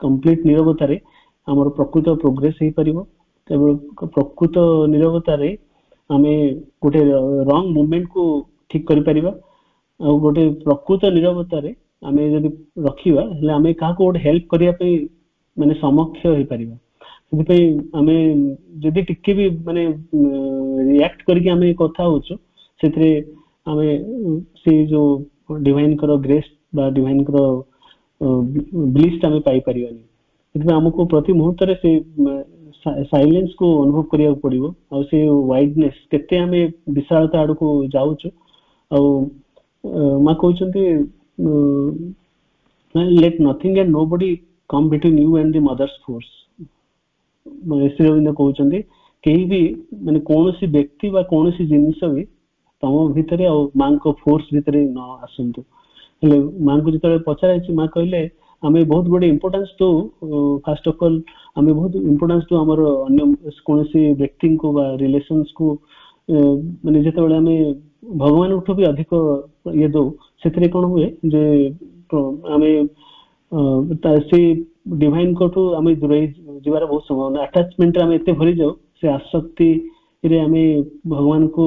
complete ନିରବତାରେ ଆମର ପ୍ରକୃତ progress ହେଇପାରିବ। କେବଳ ପ୍ରକୃତ ନିରବତାରେ ଆମେ ଗୋଟେ ରଙ୍ଗ ମୁଭମେଣ୍ଟ କୁ ଠିକ କରିପାରିବା। ଆଉ ଗୋଟେ ପ୍ରକୃତ ନିରବତାରେ ଆମେ ଯଦି ରଖିବା ହେଲେ ଆମେ କାହାକୁ ଗୋଟେ ହେଲ୍ପ କରିବା ପାଇଁ ମାନେ ସମକ୍ଷ ହେଇପାରିବା। ସେଥିପାଇଁ ଆମେ ଯଦି ଟିକେ ବି ମାନେ ରିଆକ୍ଟ କରିକି ଆମେ କଥା ହଉଛୁ, ସେଥିରେ ଆମେ ସେଇ ଯୋଉ ଡିଭାଇନଙ୍କର ଗ୍ରେସ୍ ବା ଡିଭାଇନଙ୍କର ବ୍ଲିସ୍ ଆମେ ପାଇପାରିବାନି। ସେଥିପାଇଁ ଆମକୁ ପ୍ରତି ମୁହୂର୍ତ୍ତରେ ସେ ସାଇଲେନ୍ସ କୁ ଅନୁଭବ କରିବାକୁ ପଡିବ। ଆଉ ସେ ୱାଇଡନେସ୍, କେତେ ଆମେ ବିଶାଳତା ଆଡକୁ ଯାଉଛୁ। ଆଉ ମା କହୁଛନ୍ତି let nothing and nobody come between you and the mother's force। Shri Arvind କହୁଛନ୍ତି କେହି ବି ମାନେ କୌଣସି ବ୍ୟକ୍ତି ବା କୌଣସି ଜିନିଷ ବି ତମ ଭିତରେ ଆଉ ମାଙ୍କ ଫୋର୍ସ ଭିତରେ ନ ଆସନ୍ତୁ। ହେଲେ ମାଙ୍କୁ ଯେତେବେଳେ ପଚରାଇଛି, ମା କହିଲେ ଆମେ ବହୁତ ଗୋଟେ ଇମ୍ପୋର୍ଟାନ୍ସ ଦଉ, ଫାଷ୍ଟ ଅଫ ଅଲ୍ ଆମେ ବହୁତ ଇମ୍ପୋର୍ଟାନ୍ସ ଦଉ ଆମର ଅନ୍ୟ କୌଣସି ବ୍ୟକ୍ତିଙ୍କୁ ବା ରିଲେସନ୍ସକୁ। ମାନେ ଯେତେବେଳେ ଆମେ ଭଗବାନଠୁ ବି ଅଧିକ ଇଏ ଦଉ, ସେଥିରେ କଣ ହୁଏ ଯେ ଆମେ ସେଇ ଡିଭାଇନଙ୍କଠୁ ଆମେ ଦୂରେଇ ଯିବାର ବହୁତ ସମ୍ଭାବନା। ଆଟାଚମେଣ୍ଟରେ ଆମେ ଏତେ ଭରି ଯାଉ, ସେ ଆସକ୍ତିରେ ଆମେ ଭଗବାନଙ୍କ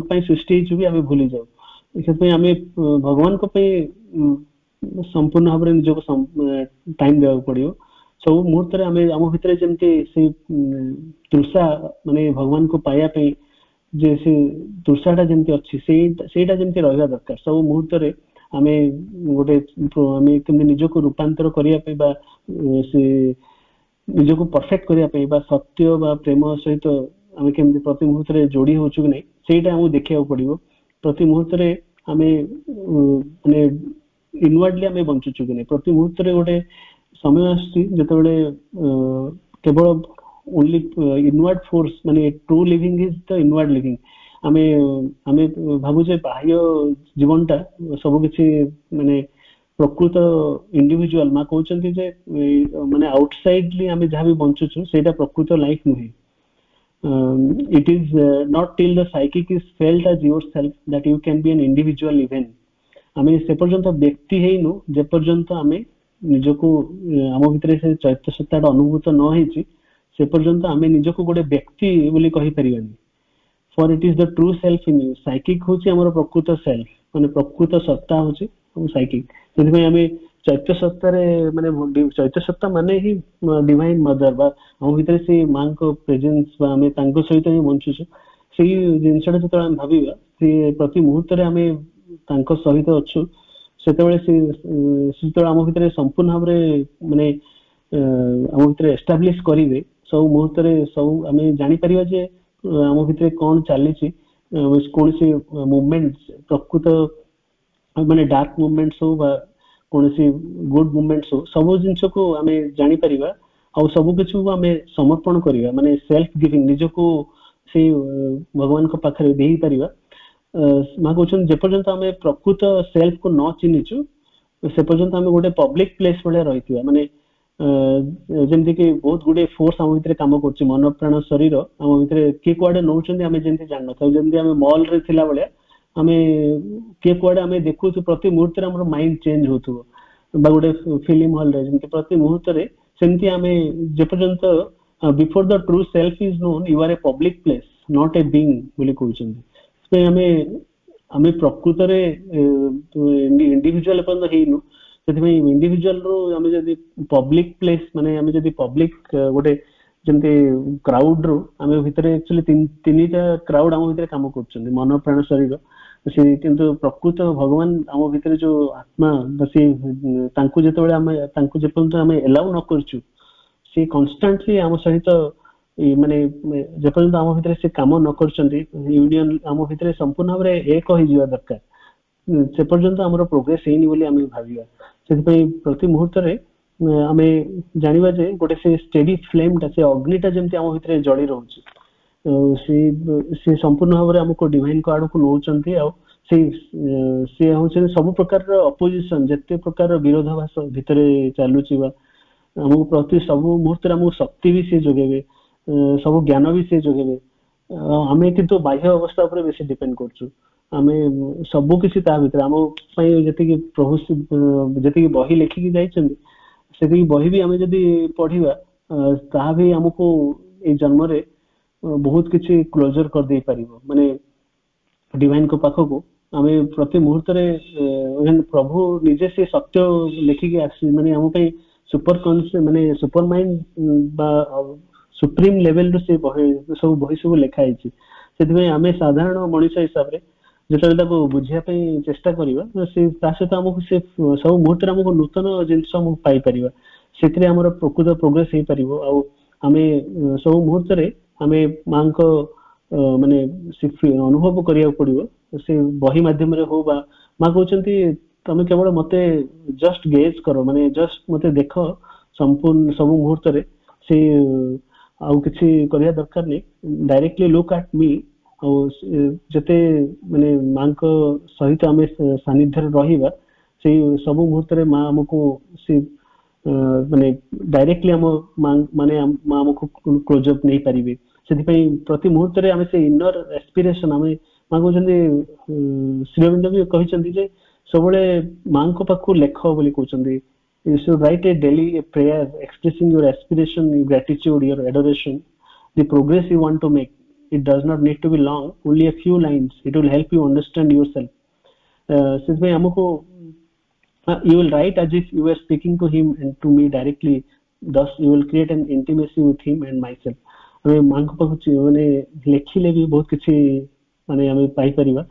ପାଇଁ ସୃଷ୍ଟି ହେଇଛୁ ବି ଆମେ ଭୁଲି ଯାଉ। ସେଥିପାଇଁ ଆମେ ଭଗବାନଙ୍କ ପାଇଁ ସମ୍ପୂର୍ଣ୍ଣ ଭାବରେ ନିଜକୁ ଟାଇମ ଦେବାକୁ ପଡିବ। ସବୁ ମୁହୂର୍ତ୍ତରେ ଆମେ ଆମ ଭିତରେ ଯେମିତି ସେଇ ତୃଷା ମାନେ ଭଗବାନଙ୍କୁ ପାଇବା ପାଇଁ ଯେ ସେ ତୃଷାଟା ଯେମିତି ଅଛି ସେଇଟା ଯେମିତି ରହିବା ଦରକାର। ସବୁ ମୁହୂର୍ତ୍ତରେ ଆମେ କେମିତି ନିଜକୁ ରୂପାନ୍ତର କରିବା ପାଇଁ ବା ସେ ନିଜକୁ ପରଫେକ୍ଟ କରିବା ପାଇଁ ବା ସତ୍ୟ ବା ପ୍ରେମ ସହିତ ଆମେ କେମିତି ପ୍ରତି ମୁହୂର୍ତ୍ତରେ ଯୋଡି ହଉଛୁ କି ନାହିଁ, ସେଇଟା ଆମକୁ ଦେଖିବାକୁ ପଡିବ। ପ୍ରତି ମୁହୂର୍ତ୍ତରେ ଆମେ ମାନେ ଇନୱାର୍ଡଲି ଆମେ ବଞ୍ଚୁଛୁ କି ନାହିଁ। ପ୍ରତି ମୁହୂର୍ତ୍ତରେ ଗୋଟେ ସମୟ ଆସୁଛି ଯେତେବେଳେ କେବଳ ଓନ୍ଲି ଇନୱାର୍ଡ ଫୋର୍ସ, ମାନେ true living is the inward living. ଆମେ ଭାବୁଛେ ବାହ୍ୟ ଜୀବନଟା ସବୁ କିଛି ମାନେ प्रकृत इंडिविजुअल माँ कहते जे माने आउटसाइडली आम जहाँ भी बंचुचु सेटा प्रकृत लाइफ नुहे it is not till the psychic is felt as yourself that you can be an individual event आमे से पर्यंत व्यक्ति हेनु जे पर्यंत आमे निजको आम भितर से चैत्य सत्ता अनुभूत न हेछि से पर्यंत आमे निजको गोटे व्यक्ति बोली कहि परिबानी for it is the true self in you psychic होछि हमर प्रकृत सेल्फ माने प्रकृत सत्ता होछि हम साइकिक सेति आमे चैत्य सत्ता रे माने चैत्य सत्ता माने ही डिवाइन मदर बा हम भितर से मां को प्रेजेंस बा आमे तांको सहित ही बंचुछु सेही जिनसटा जतरा हम भाबिबा से प्रति मुहूर्त रे आमे तांको सहित अछु सेतेबेले से आम भितर संपूर्ण भाव माने आम भितर एस्टाब्लिश करिवे सब मुहूर्त रे सब आमे जानि परिबा जे आम भितर कोन चली कौन सी मूवमेंट प्रकृत माने डार्क मूवमेंट्स हो बा कौन सी गुड मूवमेंट्स हो सब जिनस को आमे जानि परिबा आ सब किछ को आमे समर्पण करिबा माने सेल्फ गिविंग निजको से भगवान को पाखरे देई परिबा मां कहछन जे पर्यंत आमे प्रकृत सेल्फ को न चिनिचु से पर्यंत आमे गोटे पब्लिक प्लेस बले रहितिबा माने जेमति कि बहुत गुडे फोर्स आम भितर काम करछि मन प्राण शरीर आम भितर के कुआडे नौचंदी आमे जेमति जानन था जेमति आमे मॉल रे थिला बले आमे के कुआडे आमे देखु प्रति मुहूर्त रे हमर माइंड चेंज होतु बा गोटे फिल्म हॉल रे जेमति प्रति मुहूर्त रे सेमति आमे जे पर्यंत before the true self is known you are a public place not a being बोली कहउछंदी से आमे प्रकृत रे इंडिविजुअल पर्यंत हेइनु सेति इंडिविजुअल रो आमे जदी पब्लिक प्लेस माने आमे जदी पब्लिक गोटे जेमते क्राउड रो आमे भितरे एक्चुअली तीनटा क्राउड आम भितरे काम करछन मन प्राण शरीर से किंतु प्रकृत भगवान आम भितरे जो आत्मा बसी तांकु जेतेबेले आमे तांकु जेपर्यंत आमे एलाउ न करछु से कांस्टेंटली आम सहित माने जेपर्यंत आम भितरे से काम न करछन्ती यूनियन आम भितरे संपूर्ण भाव एक हो जिवा दरकार से पर्यंत हमर प्रोग्रेस हेनी बोली आमे भाबिया सेति प्रति मुहूर्त रे आमे जानिबा जे गोटे से स्टेडी फ्लेम ता से अग्निटा जेमति आम भितरे जळी रहउची से संपूर्ण भाव रे हमको डिवाइन को आडो को नौचंती आ से होचे सब प्रकार रो अपोजिशन जत्ते प्रकार रो विरोधाभास भितरे चालुची बा हमको प्रति सब मुहूर्त रे हमको शक्ति भी से जोगेबे सब ज्ञान भी से जोगेबे आमे किंतु बाह्य अवस्था ऊपर बेसी डिपेंड करछु आमे सब किसी ता भितर आम जति कि प्रभु जति बही लेखिकी जाइछन सेति बही भी आमे जदी पढिबा ता भी हमको ए जन्म रे बहुत किछि क्लोजर कर दे परिबो माने डिवाइन को पाखो को आमे प्रति मुहूर्त रे प्रभु निजे से सत्य लेखिकी आसी माने हम पे सुपर कॉन्शियस माने सुपर माइंड बा सुप्रीम लेवल रो से बही सब लेखा आइछि सेति आमे साधारण मनुष्य हिसाब रे जेतले ताको बुझिया पे चेष्टा करिबा से तासे त हमको से सब मुहूर्त रे हमको नूतन जिंस हम पाई परिबा सेति रे हमर प्रकृत प्रोग्रेस हे परिबो आ हमें सब मुहूर्त रे हमें मां को माने अनुभव करिया पड़िबो से बही माध्यम रे हो बा मां कहउचंती तमे केवल मते जस्ट गेज करो माने जस्ट मते देखो संपूर्ण सब मुहूर्त रे से आउ किछि करिया दरकार नै डायरेक्टली लुक एट मी जते माने मां को सहित आमे सानिध्य रहिबा से सब मुहूर्त रे मां हमको से माने डायरेक्टली हम माने मां हमको क्लोज अप नहीं परिबे सेति पई प्रति मुहूर्त रे आमे से इनर एस्पिरेशन आमे मां कहउचंदी श्री अरविंद भी कहिसंती जे सबले मां को पाखु लेखो बोली कहउचंदी you should write a daily a prayer expressing your aspiration, your gratitude, your adoration, the progress you want to make. It does not need to be long, only a few lines. It will help you understand yourself. Since me amko you will write as if you were speaking to him and to me directly. Thus you will create an intimacy with him and myself. हमें मांग पाखु माने लेखिले भी बहुत किछि माने हमें पाई परिबा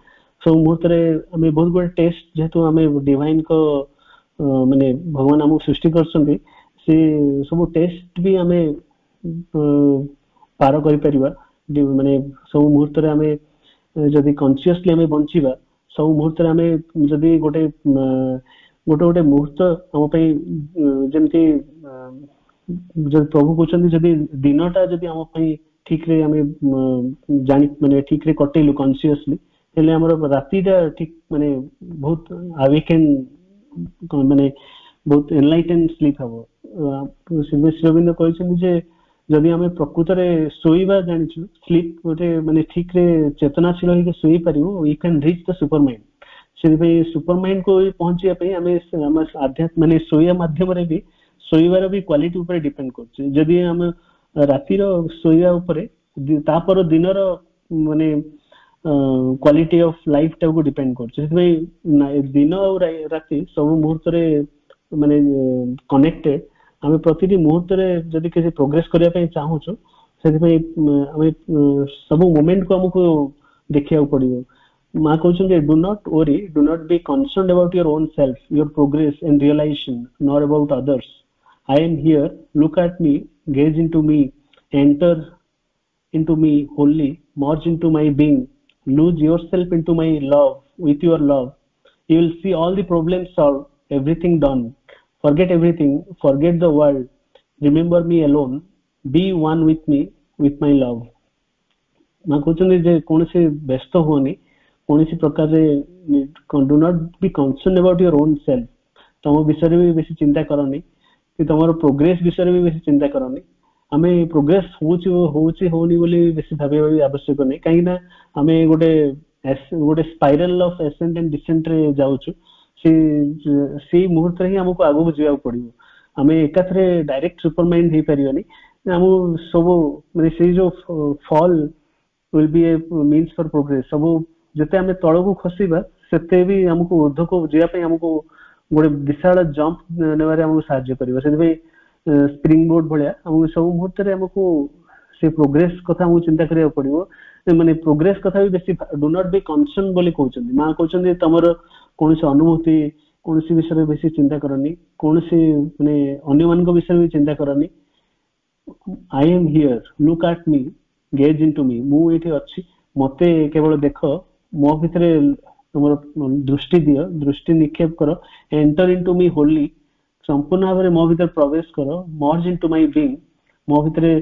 सो मुहूर्त रे हमें बहुत गुड टेस्ट जेतु हमें डिवाइन को माने भगवान हमको सृष्टि करछन्ती से सब टेस्ट भी हमें पार करि परिबा माने सब मुहूर्त रे हमें जदी कॉन्शियसली हमें बंचिबा सब मुहूर्त रे हमें जदी गोटे गोटे मुहूर्त हम पे जेमति जब प्रभु कहछन्ती जदी दिनटा जदी हम पे ठीक रे हमें जानि माने ठीक रे कटेलु कॉन्शियसली हेले हमर रातीटा ठीक माने बहुत अवेकन ମାନେ ବହୁତ ଏନଲାଇଟେନ୍ ସ୍ଲିପ ହବ। ଶ୍ରୀ ରବୀନ୍ଦ୍ର କହିଛନ୍ତି ଯେ ଯଦି ଆମେ ପ୍ରକୃତରେ ଶୋଇବା ଜାଣିଛୁ, ସ୍ଲିପ ଗୋଟେ ମାନେ ଠିକ ରେ ଚେତନାଶୀଳ ହେଇକି ଶୋଇପାରିବୁ, you can reach the super mind. ସେଥିପାଇଁ ସୁପର ମାଇଣ୍ଡ କୁ ପହଞ୍ଚିବା ପାଇଁ ଆମେ ଆମ ଆଧ୍ୟାତ୍ମ ମାନେ ଶୋଇବା ମାଧ୍ୟମରେ ବି ଶୋଇବାର ବି କ୍ୱାଲିଟି ଉପରେ ଡିପେଣ୍ଡ କରୁଛି। ଯଦି ଆମେ ରାତିର ଶୋଇବା ଉପରେ ତାପର ଦିନର ମାନେ କ୍ୱାଲିଟି ଅଫ ଲାଇଫ ଟାକୁ ଡିପେଣ୍ଡ କରୁଛି। ସେଥିପାଇଁ ଦିନ ଆଉ ରାତି ସବୁ ମୁହୂର୍ତ୍ତରେ ମାନେ କନେକ୍ଟେଡ। ଆମେ ପ୍ରତିଟି ମୁହୂର୍ତ୍ତରେ ଯଦି କିଛି ପ୍ରୋଗ୍ରେସ କରିବା ପାଇଁ ଚାହୁଁଛୁ, ସେଥିପାଇଁ ଆମେ ସବୁ ମୋମେଣ୍ଟକୁ ଆମକୁ ଦେଖିବାକୁ ପଡିବ। ମା କହୁଛନ୍ତି do not worry, do not be concerned about your own self, your progress and realization, not about others. I am here, look at me, gaze into me, enter into me wholly, merge into my being, lose yourself into my love, with your love. You will see all the problems solved, everything done. Forget everything, forget the world, remember me alone, be one with me, with my love. ମା କହୁଛନ୍ତି ଯେ କୌଣସି ବ୍ୟସ୍ତ ହୁଅନି, କୌଣସି ପ୍ରକାରରେ do not be concerned about your own self. ତମ ବିଷୟରେ ବି ବେଶୀ ଚିନ୍ତା କରନି, କି ତମର ପ୍ରୋଗ୍ରେସ ବିଷୟରେ ବି ବେଶୀ ଚିନ୍ତା କରନି। ଆମେ ପ୍ରୋଗ୍ରେସ ହଉଛି ହଉନି ବୋଲି ବେଶୀ ଭାବିବା ବି ଆବଶ୍ୟକ ନାହିଁ, କାହିଁକି ନା ଆମେ ଗୋଟେ spiral of accent and descent ରେ ଯାଉଛୁ। ସେଇ ମୁହୂର୍ତ୍ତରେ ହିଁ ଆମକୁ ଆଗକୁ ଯିବାକୁ ପଡିବ। ଆମେ ଏକାଥରେ ଡାଇରେକ୍ଟ ସୁପର ମାଇଣ୍ଡ ହେଇପାରିବାନି। ଆମକୁ ସବୁ ମାନେ ସେଇ ଯୋଉ ଫଲ will be a means for progress। ସବୁ ଯେତେ ଆମେ ତଳକୁ ଖସିବା ସେତେ ବି ଆମକୁ ଉର୍ଦ୍ଧ୍ୱକୁ ଯିବା ପାଇଁ ଆମକୁ ଗୋଟେ ବିଶାଳ ଜମ୍ପ ନେବାରେ ଆମକୁ ସାହାଯ୍ୟ କରିବ। ସେଥିପାଇଁ ସ୍ପ୍ରିଙ୍ଗ ବୋର୍ଡ ଭଳିଆ ଆମକୁ ସବୁ ମୁହୂର୍ତ୍ତରେ ଆମକୁ ସେ ପ୍ରୋଗ୍ରେସ କଥା ଆମକୁ ଚିନ୍ତା କରିବାକୁ ପଡିବ। ମାନେ ପ୍ରୋଗ୍ରେସ କଥା ବି ବେଶୀ ଡୁ ନଟ୍ ବି କନସର୍ନ ବୋଲି କହୁଛନ୍ତି। ମା କହୁଛନ୍ତି ତମର କୌଣସି ଅନୁଭୂତି କୌଣସି ବିଷୟରେ ବେଶୀ ଚିନ୍ତା କରନି, କୌଣସି ମାନେ ଅନ୍ୟମାନଙ୍କ ବିଷୟରେ ବି ଚିନ୍ତା କରନି। I am here, look at me, gaze into me। ମୁଁ ଏଇଠି ଅଛି, ମତେ କେବଳ ଦେଖ, ମୋ ଭିତରେ ତମର ଦୃଷ୍ଟି ଦିଅ, ଦୃଷ୍ଟି ନିକ୍ଷେପ କର। ଏଣ୍ଟର ଇଣ୍ଟୁ ମି ହୋଲି, ସମ୍ପୂର୍ଣ୍ଣ ଭାବରେ ମୋ ଭିତରେ ପ୍ରବେଶ କର। ମର୍ଜ ଇଣ୍ଟୁ ମାଇ ବିଙ୍ଗ, ମୋ ଭିତରେ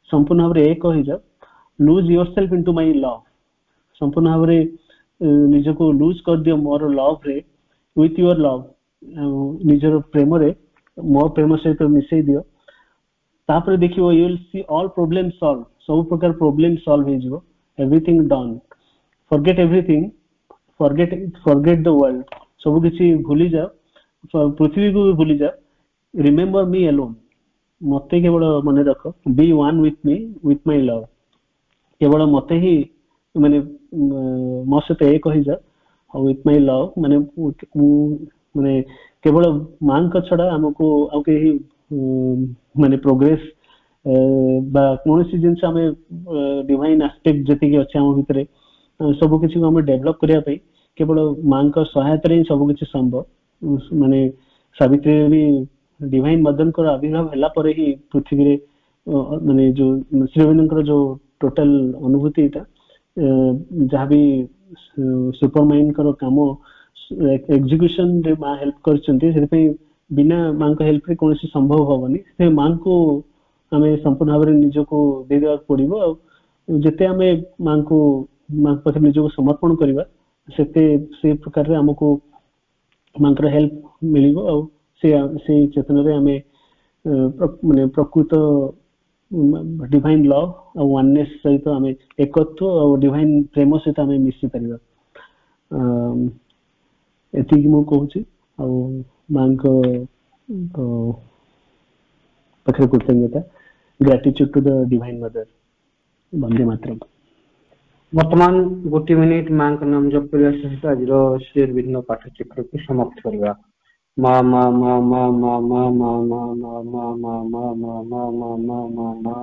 ସମ୍ପୂର୍ଣ୍ଣ ଭାବରେ ଏକ ହେଇଯାଅ। Lose your self into my love, ସମ୍ପୂର୍ଣ୍ଣ ଭାବରେ ନିଜକୁ ଲୁଜ କରିଦିଅ ମୋର ଲଭ ରେ, ୱିଥ ୟୁର ଲଭ, ନିଜର ପ୍ରେମରେ ମୋ ପ୍ରେମ ସହିତ ମିଶେଇ ଦିଅ। ତାପରେ ଦେଖିବ you will see all problem solve, ସବୁ ପ୍ରକାର ପ୍ରୋବ୍ଲେମ ସଲ୍ଭ ହେଇଯିବ। Everything done, forget everything, forget the world, ସବୁ କିଛି ଭୁଲିଯାଅ, ପୃଥିବୀକୁ ବି ଭୁଲିଯାଅ। ରିମେମ୍ବର ମି ଆଲୋନ୍, ମତେ କେବଳ ମନେ ରଖ। ବି ୱାନ୍ ୱିଥ ମି, ୱିଥ ମାଇ ଲଭ, କେବଳ ମତେ ହିଁ ମାନେ ମୋ ସହିତ ଏକ ହେଇଯାଅ। ଆଉ ୱିଥ ମାଇ ଲଭ ମାନେ ମାନେ କେବଳ ମାଙ୍କ ଛଡା ଆମକୁ ଆଉ କେହି ମାନେ ପ୍ରୋଗ୍ରେସ ବା କୌଣସି ଜିନିଷ ଆମେ ଡିଭାଇନ ଆସ୍ପେକ୍ଟ ଯେତିକି ଅଛି ଆମ ଭିତରେ ସବୁ କିଛି ଆମେ ଡେଭଲପ କରିବା ପାଇଁ କେବଳ ମାଙ୍କ ସହାୟତାରେ ହିଁ ସବୁ କିଛି ସମ୍ଭବ। ମାନେ ସାବିତ୍ରୀ ବି ଡିଭାଇନ ମଦରଙ୍କର ଆବିର୍ଭାବ ହେଲା ପରେ ହିଁ ପୃଥିବୀରେ ମାନେ ଯୋଉ ଶ୍ରୀରବୀନ୍ଦ୍ରଙ୍କର ଯୋଉ ଟୋଟାଲ ଅନୁଭୂତିଟା ଯାହାବି ସୁପର ମାଇଣ୍ଡଙ୍କର କାମ ଏକ୍ଜିକ୍ୟୁସନ ରେ ମା ହେଲ୍ପ କରିଛନ୍ତି। ସେଥିପାଇଁ ବିନା ମାଙ୍କ ହେଲ୍ପରେ କୌଣସି ସମ୍ଭବ ହବନି। ସେ ମାଙ୍କୁ ଆମେ ସମ୍ପୂର୍ଣ୍ଣ ଭାବରେ ନିଜକୁ ଦେଇଦେବାକୁ ପଡିବ। ଆଉ ଯେତେ ଆମେ ମାଙ୍କ ପାଖରେ ନିଜକୁ ସମର୍ପଣ କରିବା ସେତେ ସେ ପ୍ରକାରରେ ଆମକୁ ମାଙ୍କର ହେଲ୍ପ ମିଳିବ। ଆଉ ସେଇ ଚେତନାରେ ଆମେ ମାନେ ପ୍ରକୃତ ଡିଭାଇନ ଲଭ ଆଉ ୱାନନେସ ସହିତ ଆମେ ଏକତ୍ව ଆଉ ଡିଭାଇନ ପ୍ରେମ ସହିତ ଆମେ ମିଶି ପାରିବା। ଏତିକି ମୁଁ କହୁଛି। ଆଉ ମାଙ୍କ ପାଖରେ କୃତଜ୍ଞତା, ଗ୍ରାଟିଚ୍ୟୁଡ ଟୁ ଦ ଡିଭାଇନ ମଦର। ବନ୍ଦେ ମାତରମ୍। ବର୍ତ୍ତମାନ 1 ମିନିଟ ମାଙ୍କ ନାମ ଜପ କରିବା ସହିତ ଆଜିର ଶ୍ରୀଅରବିନ୍ଦ ପାଠଚକ୍ରକୁ ସମାପ୍ତ କରିବା। ମା ମା ମା ମା ମା ମା ମା ମା ମା ମା ମା ମା ମା ମା ମା ମା ମା